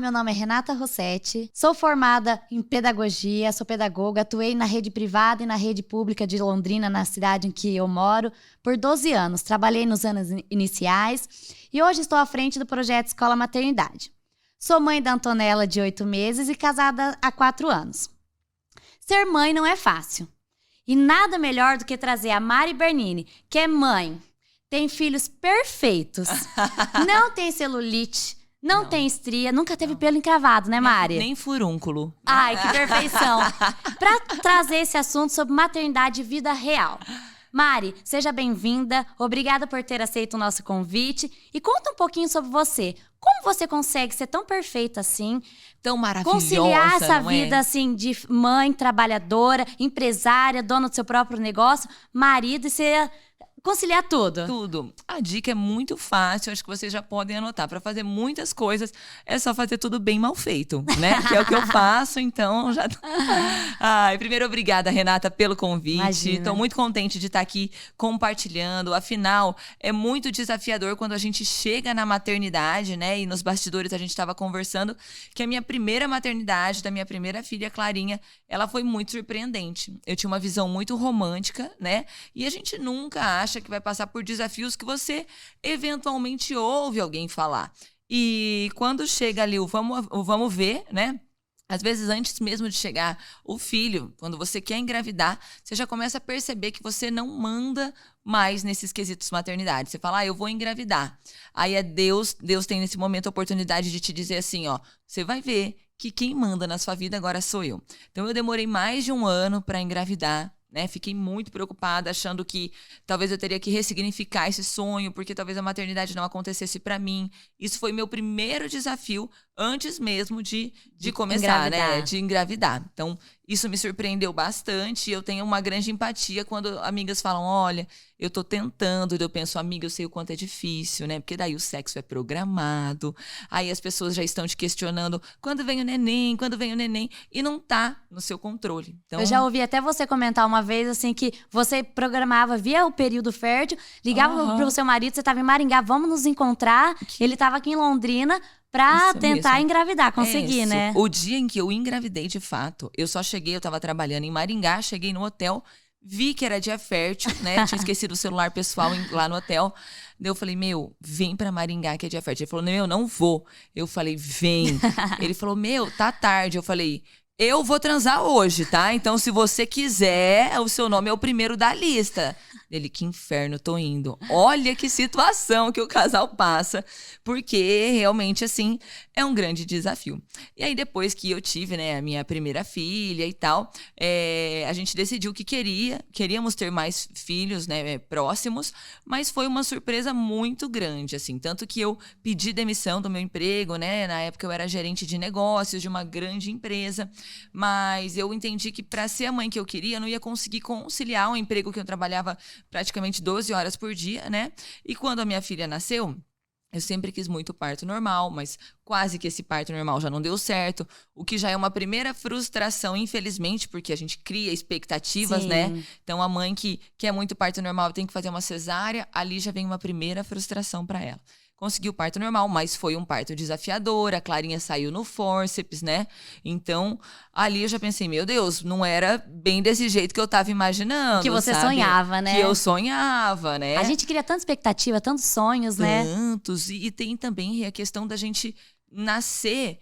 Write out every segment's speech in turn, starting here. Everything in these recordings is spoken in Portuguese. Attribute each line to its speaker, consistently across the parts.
Speaker 1: meu nome é Renata Rossetti, sou formada em pedagogia, sou pedagoga, atuei na rede privada e na rede pública de Londrina, na cidade em que eu moro, por 12 anos. Trabalhei nos anos iniciais e hoje estou à frente do projeto Escola Maternidade. Sou mãe da Antonella, de 8 meses, e casada há 4 anos. Ser mãe não é fácil. E nada melhor do que trazer a Mari Bernini, que é mãe, tem filhos perfeitos, não tem celulite, não tem estria, nunca teve pelo encravado, né, Mari?
Speaker 2: Nem furúnculo.
Speaker 1: Ai, que perfeição. Para trazer esse assunto sobre maternidade e vida real. Mari, seja bem-vinda, obrigada por ter aceito o nosso convite e conta um pouquinho sobre você. Como você consegue ser tão perfeita assim?
Speaker 2: Tão maravilhosa,
Speaker 1: conciliar essa
Speaker 2: não
Speaker 1: vida
Speaker 2: é?
Speaker 1: assim de mãe, trabalhadora, empresária, dona do seu próprio negócio, marido e ser... conciliar tudo.
Speaker 2: Tudo. A dica é muito fácil, acho que vocês já podem anotar. Para fazer muitas coisas, é só fazer tudo bem mal feito, né? Que é o que eu faço, então já... Ai, primeiro, obrigada, Renata, pelo convite. Estou muito contente de estar aqui compartilhando. Afinal, é muito desafiador quando a gente chega na maternidade, né? E nos bastidores a gente estava conversando que a minha primeira maternidade, da minha primeira filha, Clarinha, ela foi muito surpreendente. Eu tinha uma visão muito romântica, né? E a gente nunca acha que vai passar por desafios que você eventualmente ouve alguém falar. E quando chega ali o vamos ver, né? Às vezes, antes mesmo de chegar o filho, quando você quer engravidar, você já começa a perceber que você não manda mais nesses quesitos maternidade. Você fala, eu vou engravidar. Aí é Deus tem nesse momento a oportunidade de te dizer assim, você vai ver que quem manda na sua vida agora sou eu. Então, eu demorei mais de 1 ano para engravidar. Né? Fiquei muito preocupada, achando que talvez eu teria que ressignificar esse sonho, porque talvez a maternidade não acontecesse para mim. Isso foi meu primeiro desafio antes mesmo de começar, né? De engravidar. Então, isso me surpreendeu bastante. Eu tenho uma grande empatia quando amigas falam, olha, eu tô tentando. Eu penso, amiga, eu sei o quanto é difícil, né? Porque daí o sexo é programado. Aí as pessoas já estão te questionando, quando vem o neném? Quando vem o neném? E não tá no seu controle. Então,
Speaker 1: eu já ouvi até você comentar uma vez, assim, que você programava via o período fértil, ligava pro seu marido, você tava em Maringá, vamos nos encontrar. Ele tava aqui em Londrina pra
Speaker 2: isso
Speaker 1: tentar
Speaker 2: mesmo.
Speaker 1: engravidar, conseguir, né?
Speaker 2: O dia em que eu engravidei, de fato, eu só cheguei, eu tava trabalhando em Maringá, cheguei no hotel, vi que era dia fértil, né? Tinha esquecido o celular pessoal lá no hotel. Daí eu falei, vem pra Maringá que é dia fértil. Ele falou, não vou. Eu falei, vem. Ele falou, tá tarde. Eu falei, eu vou transar hoje, tá? Então, se você quiser, o seu nome é o primeiro da lista. Ele, que inferno, tô indo. Olha que situação que o casal passa, porque realmente, assim, é um grande desafio. E aí, depois que eu tive, né, a minha primeira filha e tal, a gente decidiu que queríamos ter mais filhos, né, próximos, mas foi uma surpresa muito grande, assim, tanto que eu pedi demissão do meu emprego, né, na época eu era gerente de negócios de uma grande empresa, mas eu entendi que para ser a mãe que eu queria, eu não ia conseguir conciliar um emprego que eu trabalhava praticamente 12 horas por dia, né? E quando a minha filha nasceu, eu sempre quis muito parto normal, mas quase que esse parto normal já não deu certo, o que já é uma primeira frustração, infelizmente, porque a gente cria expectativas, né? Então, a mãe que quer muito parto normal tem que fazer uma cesárea, ali já vem uma primeira frustração para ela. Conseguiu parto normal, mas foi um parto desafiador, a Clarinha saiu no fórceps, né? Então, ali eu já pensei, meu Deus, não era bem desse jeito que eu tava imaginando,
Speaker 1: que você
Speaker 2: sabe?
Speaker 1: sonhava, né?
Speaker 2: Que eu sonhava, né?
Speaker 1: A gente cria tanta expectativa, tantos sonhos, né?
Speaker 2: Tantos. E tem também a questão da gente nascer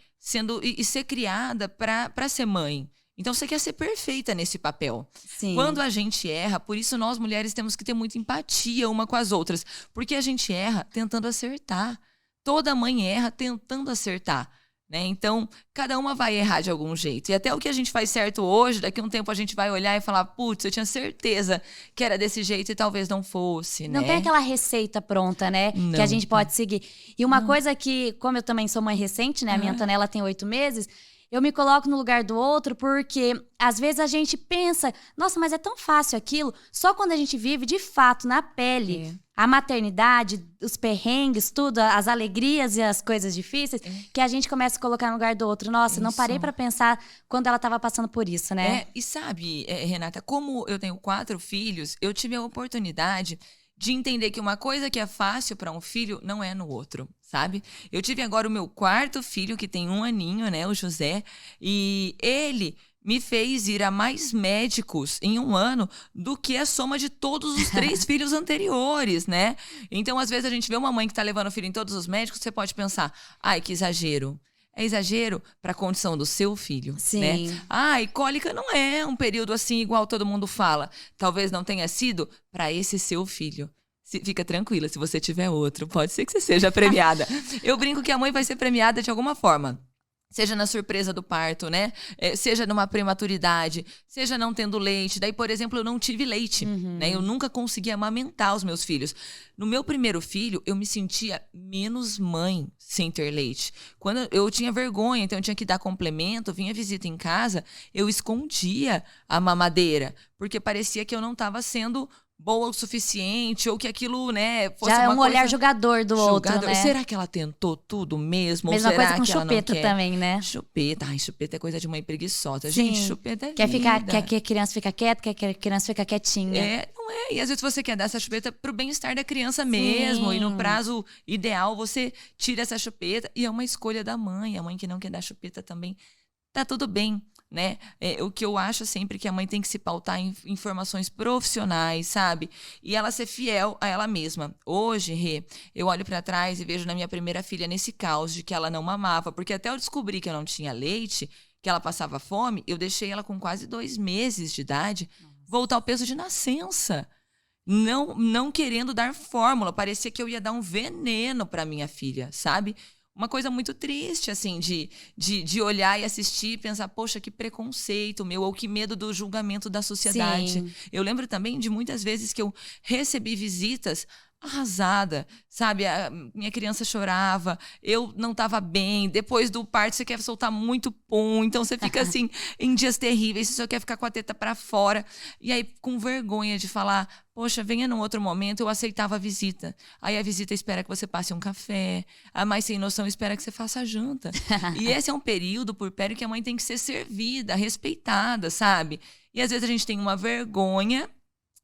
Speaker 2: e ser criada para ser mãe. Então, você quer ser perfeita nesse papel.
Speaker 1: Sim.
Speaker 2: Quando a gente erra, por isso nós mulheres temos que ter muita empatia uma com as outras. Porque a gente erra tentando acertar. Toda mãe erra tentando acertar. Né? Então, cada uma vai errar de algum jeito. E até o que a gente faz certo hoje, daqui a um tempo a gente vai olhar e falar, putz, eu tinha certeza que era desse jeito e talvez não fosse, né?
Speaker 1: Não tem aquela receita pronta, né?
Speaker 2: Não.
Speaker 1: Que a gente pode seguir. E uma coisa que, como eu também sou mãe recente, né? A minha Antonella tem 8 meses... Eu me coloco no lugar do outro porque, às vezes, a gente pensa... Nossa, mas é tão fácil aquilo. Só quando a gente vive, de fato, na pele, a maternidade, os perrengues, tudo, as alegrias e as coisas difíceis, que a gente começa a colocar no lugar do outro. Nossa, não parei pra pensar quando ela estava passando por isso, né?
Speaker 2: E sabe, Renata, como eu tenho 4 filhos, eu tive a oportunidade de entender que uma coisa que é fácil para um filho não é no outro, sabe? Eu tive agora o meu 4º filho, que tem 1 aninho, né, o José, e ele me fez ir a mais médicos em 1 ano do que a soma de todos os 3 filhos anteriores, né? Então, às vezes, a gente vê uma mãe que está levando o filho em todos os médicos, você pode pensar, ai, que exagero. É exagero para a condição do seu filho,
Speaker 1: Sim.
Speaker 2: né? E cólica não é um período assim igual todo mundo fala. Talvez não tenha sido para esse seu filho. Fica tranquila, se você tiver outro, pode ser que você seja premiada. Eu brinco que a mãe vai ser premiada de alguma forma. Seja na surpresa do parto, né? Seja numa prematuridade, seja não tendo leite. Daí, por exemplo, eu não tive leite, né? Eu nunca consegui amamentar os meus filhos. No meu primeiro filho, eu me sentia menos mãe sem ter leite. Quando eu tinha vergonha, então eu tinha que dar complemento, vinha visita em casa, eu escondia a mamadeira, porque parecia que eu não estava sendo boa o suficiente, ou que aquilo, né, fosse
Speaker 1: Já é
Speaker 2: uma
Speaker 1: um
Speaker 2: coisa...
Speaker 1: olhar julgador do outro, né?
Speaker 2: Será que ela tentou tudo mesmo?
Speaker 1: Mesma
Speaker 2: ou será
Speaker 1: coisa com
Speaker 2: que ela não
Speaker 1: chupeta
Speaker 2: quer?
Speaker 1: também, né?
Speaker 2: Chupeta. Ai, chupeta é coisa de mãe preguiçosa.
Speaker 1: Sim.
Speaker 2: Gente, chupeta é
Speaker 1: Quer
Speaker 2: vida.
Speaker 1: que a criança fica quieta, quer que a criança fica quietinha.
Speaker 2: Não é. E às vezes você quer dar essa chupeta pro bem-estar da criança mesmo. E no prazo ideal, você tira essa chupeta. E é uma escolha da mãe. A mãe que não quer dar chupeta também. Tá tudo bem, né? O que eu acho sempre que a mãe tem que se pautar em informações profissionais, sabe? E ela ser fiel a ela mesma. Hoje, Rê, eu olho pra trás e vejo na minha primeira filha nesse caos de que ela não mamava. Porque até eu descobri que eu não tinha leite, que ela passava fome, eu deixei ela com quase 2 meses de idade voltar ao peso de nascença. Não querendo dar fórmula. Parecia que eu ia dar um veneno pra minha filha, sabe? Uma coisa muito triste, assim, de olhar e assistir e pensar, poxa, que preconceito meu, ou que medo do julgamento da sociedade.
Speaker 1: Sim.
Speaker 2: Eu lembro também de muitas vezes que eu recebi visitas arrasada, sabe? A minha criança chorava, eu não estava bem, depois do parto você quer soltar muito pum, então você fica assim, em dias terríveis, você só quer ficar com a teta para fora, e aí com vergonha de falar, poxa, venha num outro momento, eu aceitava a visita. Aí a visita espera que você passe um café, a mais sem noção espera que você faça a janta. E esse é um período puerpério que a mãe tem que ser servida, respeitada, sabe? E às vezes a gente tem uma vergonha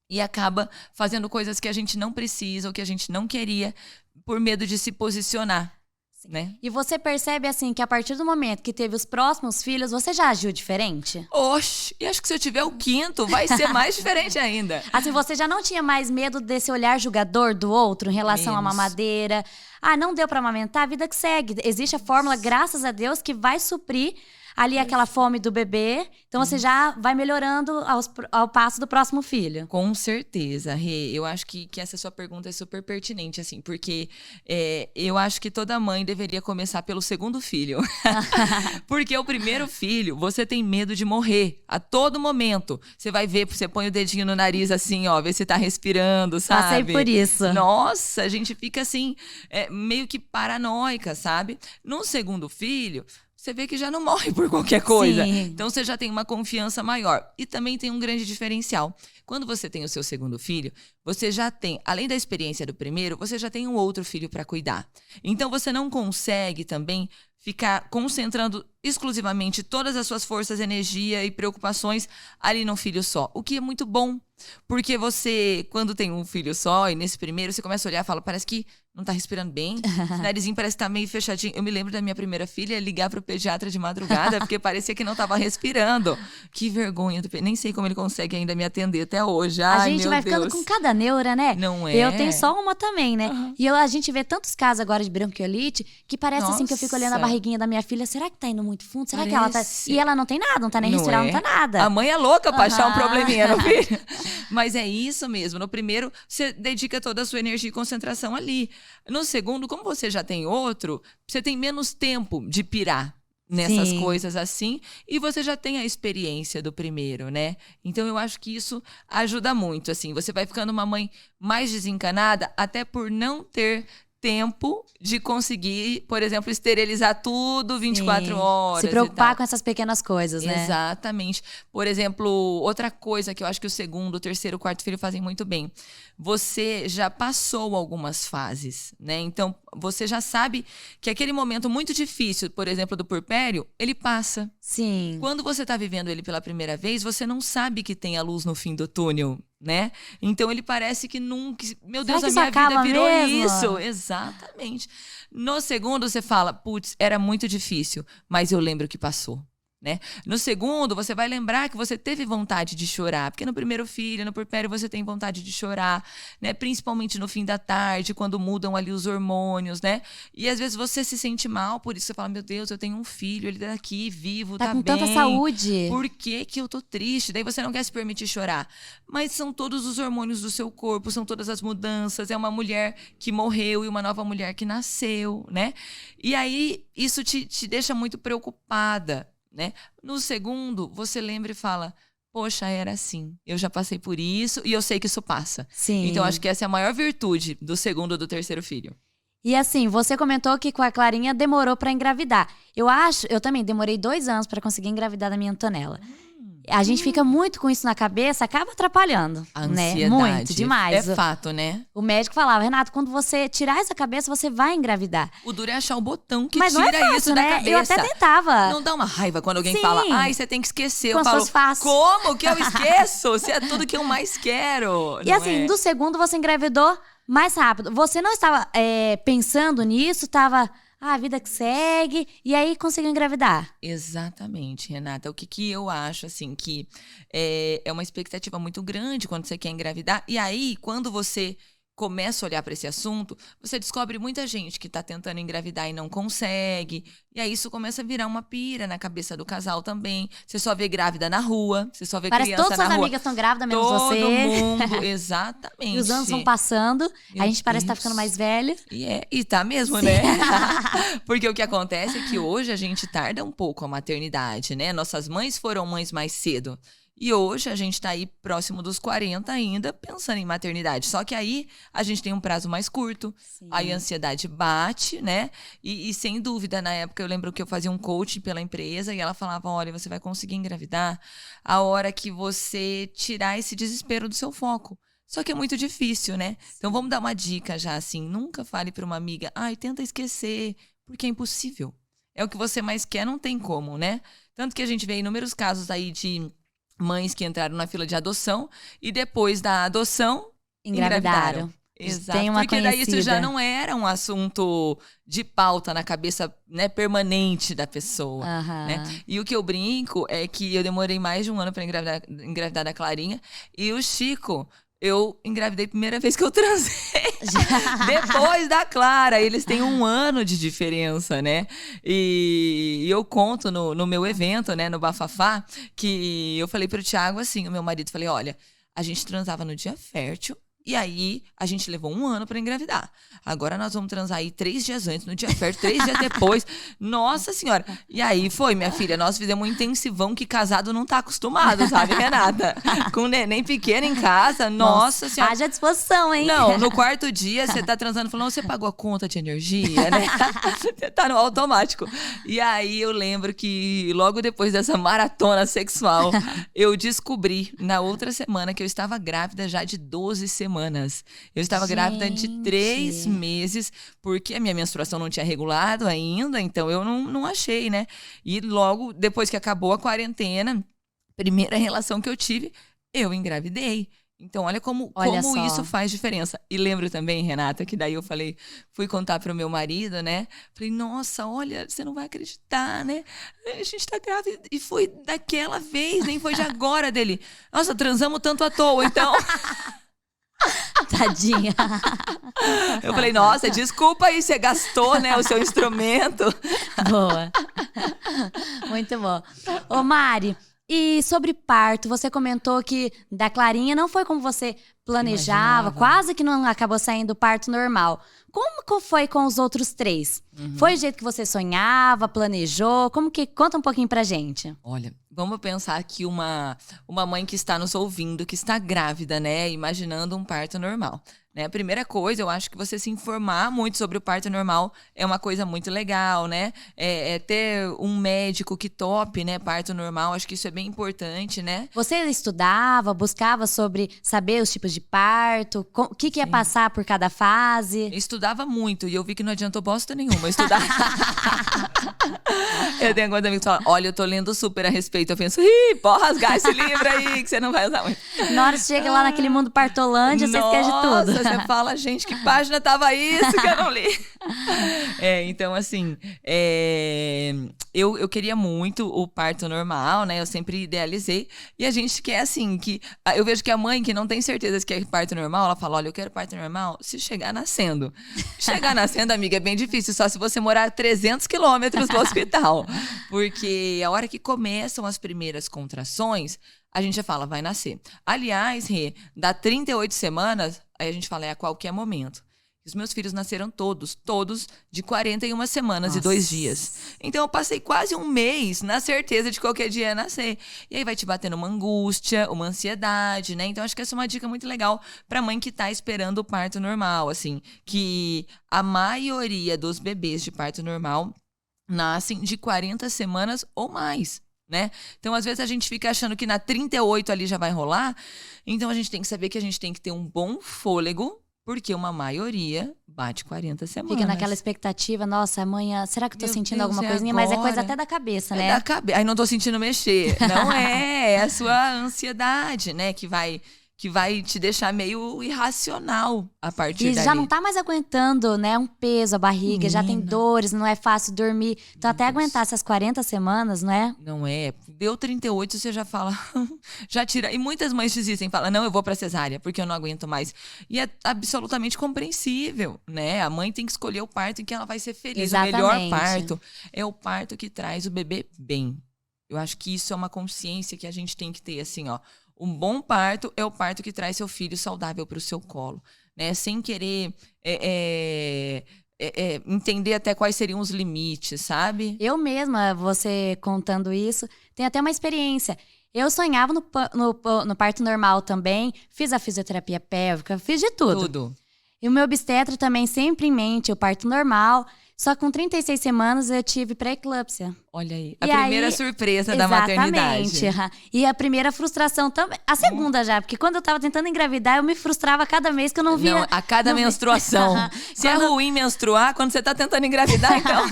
Speaker 2: e acaba fazendo coisas que a gente não precisa ou que a gente não queria por medo de se posicionar, né?
Speaker 1: E você percebe, assim, que a partir do momento que teve os próximos filhos, você já agiu diferente?
Speaker 2: Oxe, e acho que se eu tiver o 5º, vai ser mais diferente ainda.
Speaker 1: Assim, você já não tinha mais medo desse olhar julgador do outro em relação à
Speaker 2: Menos.
Speaker 1: mamadeira? Não deu pra amamentar, a vida que segue. Existe a fórmula, graças a Deus, que vai suprir ali aquela fome do bebê. Então, você já vai melhorando ao passo do próximo filho.
Speaker 2: Com certeza, Rê. Eu acho que essa sua pergunta é super pertinente, assim, porque eu acho que toda mãe deveria começar pelo 2º filho. Porque o primeiro filho, você tem medo de morrer a todo momento. Você vai ver, você põe o dedinho no nariz assim, ó, ver se tá respirando, sabe?
Speaker 1: Passei por isso.
Speaker 2: Nossa, a gente fica assim, meio que paranoica, sabe? No 2º filho, você vê que já não morre por qualquer coisa.
Speaker 1: Sim.
Speaker 2: Então, você já tem uma confiança maior. E também tem um grande diferencial. Quando você tem o seu 2º filho, você já tem, além da experiência do primeiro, você já tem um outro filho para cuidar. Então, você não consegue também ficar concentrando exclusivamente todas as suas forças, energia e preocupações ali num filho só. O que é muito bom. Porque você, quando tem um filho só, e nesse primeiro, você começa a olhar e fala, parece que não tá respirando bem, o narizinho parece que tá meio fechadinho. Eu me lembro da minha primeira filha ligar pro pediatra de madrugada, porque parecia que não tava respirando. Que vergonha. Nem sei como ele consegue ainda me atender até hoje.
Speaker 1: A
Speaker 2: Ai,
Speaker 1: gente
Speaker 2: meu
Speaker 1: vai ficando
Speaker 2: Deus.
Speaker 1: com cada neura, né?
Speaker 2: Não é?
Speaker 1: Eu tenho só uma também, né? E a gente vê tantos casos agora de bronquiolite que parece assim que eu fico olhando a
Speaker 2: Nossa.
Speaker 1: barriguinha da minha filha. Será que tá indo muito fundo? Será que ela tá...
Speaker 2: Parece.
Speaker 1: E ela não tem nada, não tá nem
Speaker 2: Não
Speaker 1: respirando,
Speaker 2: é?
Speaker 1: não tá nada.
Speaker 2: A mãe é louca pra achar um
Speaker 1: Aham.
Speaker 2: probleminha no filho. Mas é isso mesmo. No primeiro, você dedica toda a sua energia e concentração ali. No segundo, como você já tem outro, você tem menos tempo de pirar nessas
Speaker 1: Sim.
Speaker 2: coisas assim, e você já tem a experiência do primeiro, né? Então eu acho que isso ajuda muito, assim. Você vai ficando uma mãe mais desencanada, até por não ter tempo de conseguir, por exemplo, esterilizar tudo 24
Speaker 1: Sim.
Speaker 2: horas.
Speaker 1: Se
Speaker 2: e
Speaker 1: preocupar
Speaker 2: tal.
Speaker 1: com essas pequenas coisas, né?
Speaker 2: Exatamente. Por exemplo, outra coisa que eu acho que o 2º, o 3º, o 4º filho fazem muito bem. Você já passou algumas fases, né? Então, você já sabe que aquele momento muito difícil, por exemplo, do puerpério, ele passa.
Speaker 1: Sim.
Speaker 2: Quando você está vivendo ele pela primeira vez, você não sabe que tem a luz no fim do túnel, né? Então ele parece que nunca... Meu
Speaker 1: Será
Speaker 2: Deus,
Speaker 1: que
Speaker 2: a
Speaker 1: isso
Speaker 2: minha vida
Speaker 1: acaba
Speaker 2: virou
Speaker 1: mesmo?
Speaker 2: isso. Exatamente. No segundo, você fala, putz, era muito difícil, mas eu lembro que passou. Né? No segundo, você vai lembrar que você teve vontade de chorar, porque no primeiro filho, no puerpério, você tem vontade de chorar, né? Principalmente no fim da tarde, quando mudam ali os hormônios, né? E às vezes você se sente mal, por isso você fala, meu Deus, eu tenho um filho, ele tá aqui, vivo, tá
Speaker 1: com
Speaker 2: bem.
Speaker 1: tanta saúde.
Speaker 2: Por que eu tô triste? Daí você não quer se permitir chorar. Mas são todos os hormônios do seu corpo, são todas as mudanças, é uma mulher que morreu e uma nova mulher que nasceu, né? E aí, isso te deixa muito preocupada. Né? No segundo, você lembra e fala, poxa, era assim, eu já passei por isso e eu sei que isso passa.
Speaker 1: Sim.
Speaker 2: Então, acho que essa é a maior virtude do segundo ou do terceiro filho.
Speaker 1: E assim, você comentou que com a Clarinha demorou pra engravidar. Eu também demorei 2 anos pra conseguir engravidar da minha Antonella. A gente fica muito com isso na cabeça, acaba atrapalhando,
Speaker 2: A
Speaker 1: né?
Speaker 2: ansiedade.
Speaker 1: Muito, demais.
Speaker 2: É fato, né?
Speaker 1: O médico falava, Renato, quando você tirar essa cabeça, você vai engravidar.
Speaker 2: O duro é achar o botão que
Speaker 1: Mas
Speaker 2: tira
Speaker 1: não é fácil,
Speaker 2: isso
Speaker 1: né?
Speaker 2: da cabeça.
Speaker 1: Eu até tentava.
Speaker 2: Não dá uma raiva quando alguém
Speaker 1: Sim.
Speaker 2: fala, ai, você tem que esquecer.
Speaker 1: Como
Speaker 2: Eu
Speaker 1: se
Speaker 2: falo,
Speaker 1: fosse fácil.
Speaker 2: como que eu esqueço? Se é tudo que eu mais quero.
Speaker 1: E
Speaker 2: não
Speaker 1: assim,
Speaker 2: é?
Speaker 1: do segundo você engravidou mais rápido. Você não estava pensando nisso, estava... a vida que segue, e aí conseguiu engravidar.
Speaker 2: Exatamente, Renata. O que eu acho, assim, que é uma expectativa muito grande quando você quer engravidar. E aí, quando você começa a olhar para esse assunto, você descobre muita gente que está tentando engravidar e não consegue. E aí isso começa a virar uma pira na cabeça do casal também. Você só vê grávida na rua, você só vê
Speaker 1: Parece que
Speaker 2: criança
Speaker 1: todas
Speaker 2: na
Speaker 1: suas
Speaker 2: rua.
Speaker 1: amigas estão grávidas, menos
Speaker 2: Todo
Speaker 1: você.
Speaker 2: mundo, exatamente.
Speaker 1: E os anos vão passando,
Speaker 2: Meu
Speaker 1: a gente parece estar
Speaker 2: Deus.
Speaker 1: ficando mais velha.
Speaker 2: E tá mesmo, né? Porque o que acontece é que hoje a gente tarda um pouco a maternidade, né? Nossas mães foram mães mais cedo. E hoje a gente tá aí próximo dos 40 ainda, pensando em maternidade. Só que aí a gente tem um prazo mais curto,
Speaker 1: Sim.
Speaker 2: aí a ansiedade bate, né? E sem dúvida, na época eu lembro que eu fazia um coaching pela empresa e ela falava, olha, você vai conseguir engravidar a hora que você tirar esse desespero do seu foco. Só que é muito difícil, né? Então vamos dar uma dica já assim, nunca fale para uma amiga, ai, tenta esquecer, porque é impossível. É o que você mais quer, não tem como, né? Tanto que a gente vê inúmeros casos aí de mães que entraram na fila de adoção e depois da adoção engravidaram. Exato,
Speaker 1: Tem uma
Speaker 2: porque daí isso já
Speaker 1: conhecida.
Speaker 2: não era um assunto de pauta na cabeça, né, permanente da pessoa.
Speaker 1: Aham.
Speaker 2: Né? E o que eu brinco é que eu demorei mais de um ano para engravidar da Clarinha e o Chico, eu engravidei a primeira vez que eu transei. Depois da Clara, eles têm 1 ano de diferença, né? E eu conto no meu evento, né, no Bafafá, que eu falei pro Thiago assim, o meu marido, falei, olha, a gente transava no dia fértil, e aí a gente levou 1 ano pra engravidar. Agora nós vamos transar aí 3 dias antes, no dia fértil, 3 dias depois. Nossa Senhora! E aí foi, minha filha, nós fizemos um intensivão que casado não tá acostumado, sabe, Renata? Com um neném pequeno em casa, nossa Senhora.
Speaker 1: Haja disposição, hein?
Speaker 2: Não, no 4º dia você tá transando, falando, você pagou a conta de energia, né? Você tá no automático. E aí eu lembro que logo depois dessa maratona sexual, eu descobri na outra semana que eu estava grávida já de 12 semanas. Eu estava grávida de 3 meses, porque a minha menstruação não tinha regulado ainda, então eu não achei, né? E logo depois que acabou a quarentena, primeira relação que eu tive, eu engravidei. Então, olha como
Speaker 1: só.
Speaker 2: isso faz diferença. E lembro também, Renata, que daí eu fui contar pro meu marido, né? Falei, nossa, olha, você não vai acreditar, né? A gente tá grávida. E foi daquela vez, nem foi de agora dele. Nossa, transamos tanto à toa, então.
Speaker 1: Tadinha.
Speaker 2: Eu falei, nossa, desculpa aí, você gastou, né, o seu instrumento.
Speaker 1: Boa. Muito bom. Ô, Mari, e sobre parto, você comentou que da Clarinha não foi como você planejava,
Speaker 2: Imaginava.
Speaker 1: quase que não acabou saindo parto normal. Como foi com os outros 3? Foi do jeito que você sonhava, planejou? Conta um pouquinho pra gente.
Speaker 2: Olha, vamos pensar que uma mãe que está nos ouvindo, que está grávida, né, imaginando um parto normal. Né? A primeira coisa, eu acho que você se informar muito sobre o parto normal é uma coisa muito legal, né? É ter um médico que tope, né, parto normal, acho que isso é bem importante, né?
Speaker 1: Você estudava, buscava sobre saber os tipos de parto, o que ia passar por cada fase?
Speaker 2: Estudava muito e eu vi que não adiantou bosta nenhuma estudar. Eu tenho alguns amigos que falam, olha, eu tô lendo super a respeito jeito, eu penso, pode rasgar esse livro aí, que você não vai usar muito.
Speaker 1: Na hora que você chega lá naquele mundo Partolândia, você esquece de tudo.
Speaker 2: Nossa, você fala, gente, que página tava isso que eu não li? Então, assim, eu queria muito o parto normal, né? Eu sempre idealizei. E a gente quer, assim, eu vejo que a mãe que não tem certeza se quer parto normal, ela fala, olha, eu quero parto normal se chegar nascendo. Chegar nascendo, amiga, é bem difícil, só se você morar 300 quilômetros do hospital. Porque a hora que começam as primeiras contrações, a gente já fala, vai nascer. Aliás, Rê, dá 38 semanas, aí a gente fala, é a qualquer momento. Os meus filhos nasceram todos de 41 semanas e 2 dias. Então, eu passei quase um mês na certeza de qualquer dia ia nascer. E aí vai te batendo uma angústia, uma ansiedade, né? Então, acho que essa é uma dica muito legal pra mãe que tá esperando o parto normal, assim. Que a maioria dos bebês de parto normal nascem de 40 semanas ou mais, né? Então, às vezes, a gente fica achando que na 38 ali já vai rolar. Então, a gente tem que saber que a gente tem que ter um bom fôlego, porque uma maioria bate 40 semanas.
Speaker 1: Fica naquela expectativa, nossa, amanhã, será que eu tô sentindo
Speaker 2: Deus,
Speaker 1: alguma coisinha?
Speaker 2: agora?
Speaker 1: Mas é coisa até da cabeça, né?
Speaker 2: É da cabeça. Aí não tô sentindo mexer. Não é a sua ansiedade, né? Que vai te deixar meio irracional a partir
Speaker 1: E
Speaker 2: dali.
Speaker 1: já não tá mais aguentando, né? Um peso, a barriga, já tem dores, não é fácil dormir. Então, até aguentar essas 40 semanas, não é?
Speaker 2: Não é. Deu 38, você já fala, já tira. E muitas mães desistem, falam, não, eu vou pra cesárea, porque eu não aguento mais. E é absolutamente compreensível, né? A mãe tem que escolher o parto em que ela vai ser feliz.
Speaker 1: Exatamente.
Speaker 2: O melhor parto é o parto que traz o bebê bem. Eu acho que isso é uma consciência que a gente tem que ter, assim, ó. Um bom parto é o parto que traz seu filho saudável para o seu colo, né? Sem querer entender até quais seriam os limites, sabe?
Speaker 1: Eu mesma, você contando isso, tenho até uma experiência. Eu sonhava no parto normal também, fiz a fisioterapia pélvica, fiz de tudo. E o meu obstetra também sempre em mente, o parto normal. Só que com 36 semanas eu tive pré-eclâmpsia.
Speaker 2: Olha aí, a primeira surpresa da maternidade.
Speaker 1: Exatamente. E a primeira frustração também. A segunda já, porque quando eu tava tentando engravidar, eu me frustrava cada mês que eu não via.
Speaker 2: Não, a cada menstruação. Se é ruim menstruar, quando você tá tentando engravidar, então.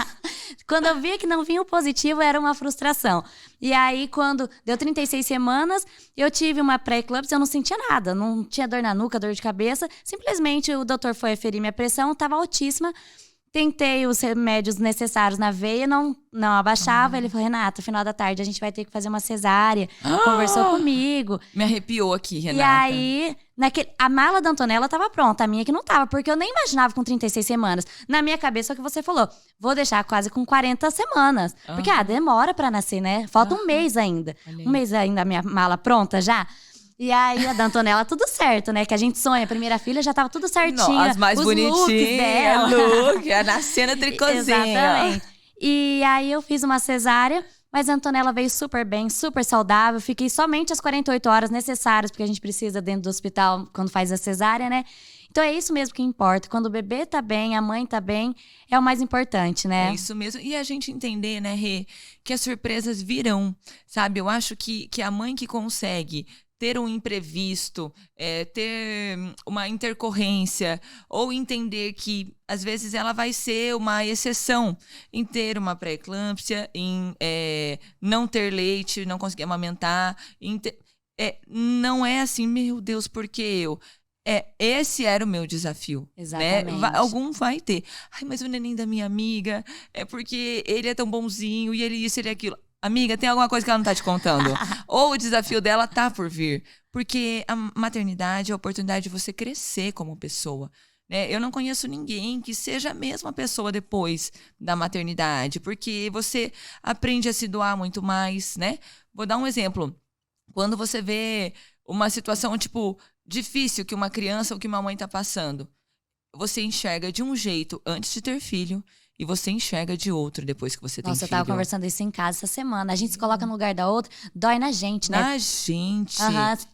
Speaker 1: Quando eu via que não vinha o positivo, era uma frustração. E aí, quando deu 36 semanas, eu tive uma pré-eclâmpsia, eu não sentia nada. Não tinha dor na nuca, dor de cabeça. Simplesmente o doutor foi aferir minha pressão, estava altíssima. Tentei os remédios necessários na veia, não abaixava. Ele falou, Renata, final da tarde a gente vai ter que fazer uma cesárea. Conversou comigo.
Speaker 2: Me arrepiou aqui, Renata.
Speaker 1: E aí, a mala da Antonella estava pronta, a minha que não estava, porque eu nem imaginava com 36 semanas. Na minha cabeça, é o que você falou, vou deixar quase com 40 semanas. Porque, demora para nascer, né? Falta um mês ainda. Um mês ainda a minha mala pronta já. E aí, a da Antonella, tudo certo, né? Que a gente sonha, a primeira filha já tava tudo certinho.
Speaker 2: As mais bonitinhas, na cena tricôzinha.
Speaker 1: Exatamente. E aí, eu fiz uma cesárea, mas a Antonella veio super bem, super saudável. Fiquei somente as 48 horas necessárias, porque a gente precisa dentro do hospital quando faz a cesárea, né? Então, é isso mesmo que importa. Quando o bebê tá bem, a mãe tá bem, é o mais importante, né?
Speaker 2: É isso mesmo. E a gente entender, né, Rê, que as surpresas virão, sabe? Eu acho que a mãe que consegue ter um imprevisto, ter uma intercorrência, ou entender que, às vezes, ela vai ser uma exceção em ter uma pré-eclâmpsia, em não ter leite, não conseguir amamentar. Não é assim, meu Deus, por que eu? Esse era o meu desafio.
Speaker 1: Exatamente.
Speaker 2: Né? Algum vai ter. Ai, mas o neném da minha amiga, é porque ele é tão bonzinho, e ele isso, ele aquilo. Amiga, tem alguma coisa que ela não tá te contando. Ou o desafio dela tá por vir. Porque a maternidade é a oportunidade de você crescer como pessoa. Né? Eu não conheço ninguém que seja a mesma pessoa depois da maternidade. Porque você aprende a se doar muito mais, né? Vou dar um exemplo. Quando você vê uma situação, tipo, difícil que uma criança ou que uma mãe tá passando, você enxerga de um jeito antes de ter filho. E você enxerga de outro depois que você tem filho.
Speaker 1: Nossa, eu tava conversando isso em casa essa semana. A gente se coloca no lugar da outra, dói na gente, né?
Speaker 2: Na gente.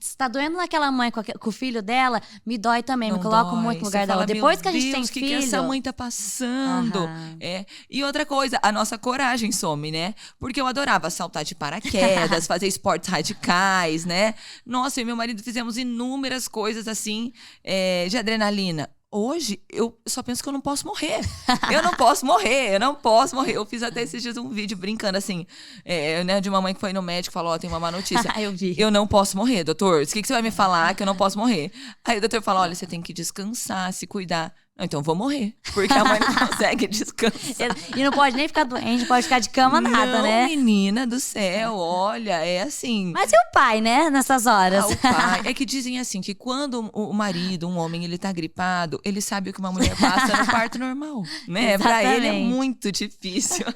Speaker 1: Se tá doendo naquela mãe com o filho dela, me dói também.
Speaker 2: Não
Speaker 1: me coloco
Speaker 2: dói.
Speaker 1: muito no lugar
Speaker 2: Você
Speaker 1: da
Speaker 2: fala,
Speaker 1: outra. Depois que a gente
Speaker 2: Deus,
Speaker 1: tem
Speaker 2: que
Speaker 1: filho...
Speaker 2: que essa mãe tá passando? E outra coisa, a nossa coragem some, né? Porque eu adorava saltar de paraquedas, fazer esportes radicais, né? Nossa, eu e meu marido fizemos inúmeras coisas assim, de adrenalina. hoje, eu só penso que eu não posso morrer. Eu não posso morrer. Eu fiz até esses dias um vídeo brincando, assim, né, de uma mãe que foi no médico e falou, tem uma má notícia.
Speaker 1: Eu vi.
Speaker 2: Eu não posso morrer, doutor. O que você vai me falar que eu não posso morrer? Aí o doutor fala, olha, você tem que descansar, se cuidar. Não, então eu vou morrer, porque a mãe não consegue descansar.
Speaker 1: E não pode nem ficar doente, não pode ficar de cama, nada,
Speaker 2: não,
Speaker 1: né?
Speaker 2: Menina do céu, olha, é assim.
Speaker 1: Mas e o pai, né, nessas horas?
Speaker 2: O pai. É que dizem assim, que quando o marido, um homem, ele tá gripado, ele sabe o que uma mulher passa no parto normal, né? Pra ele é muito difícil.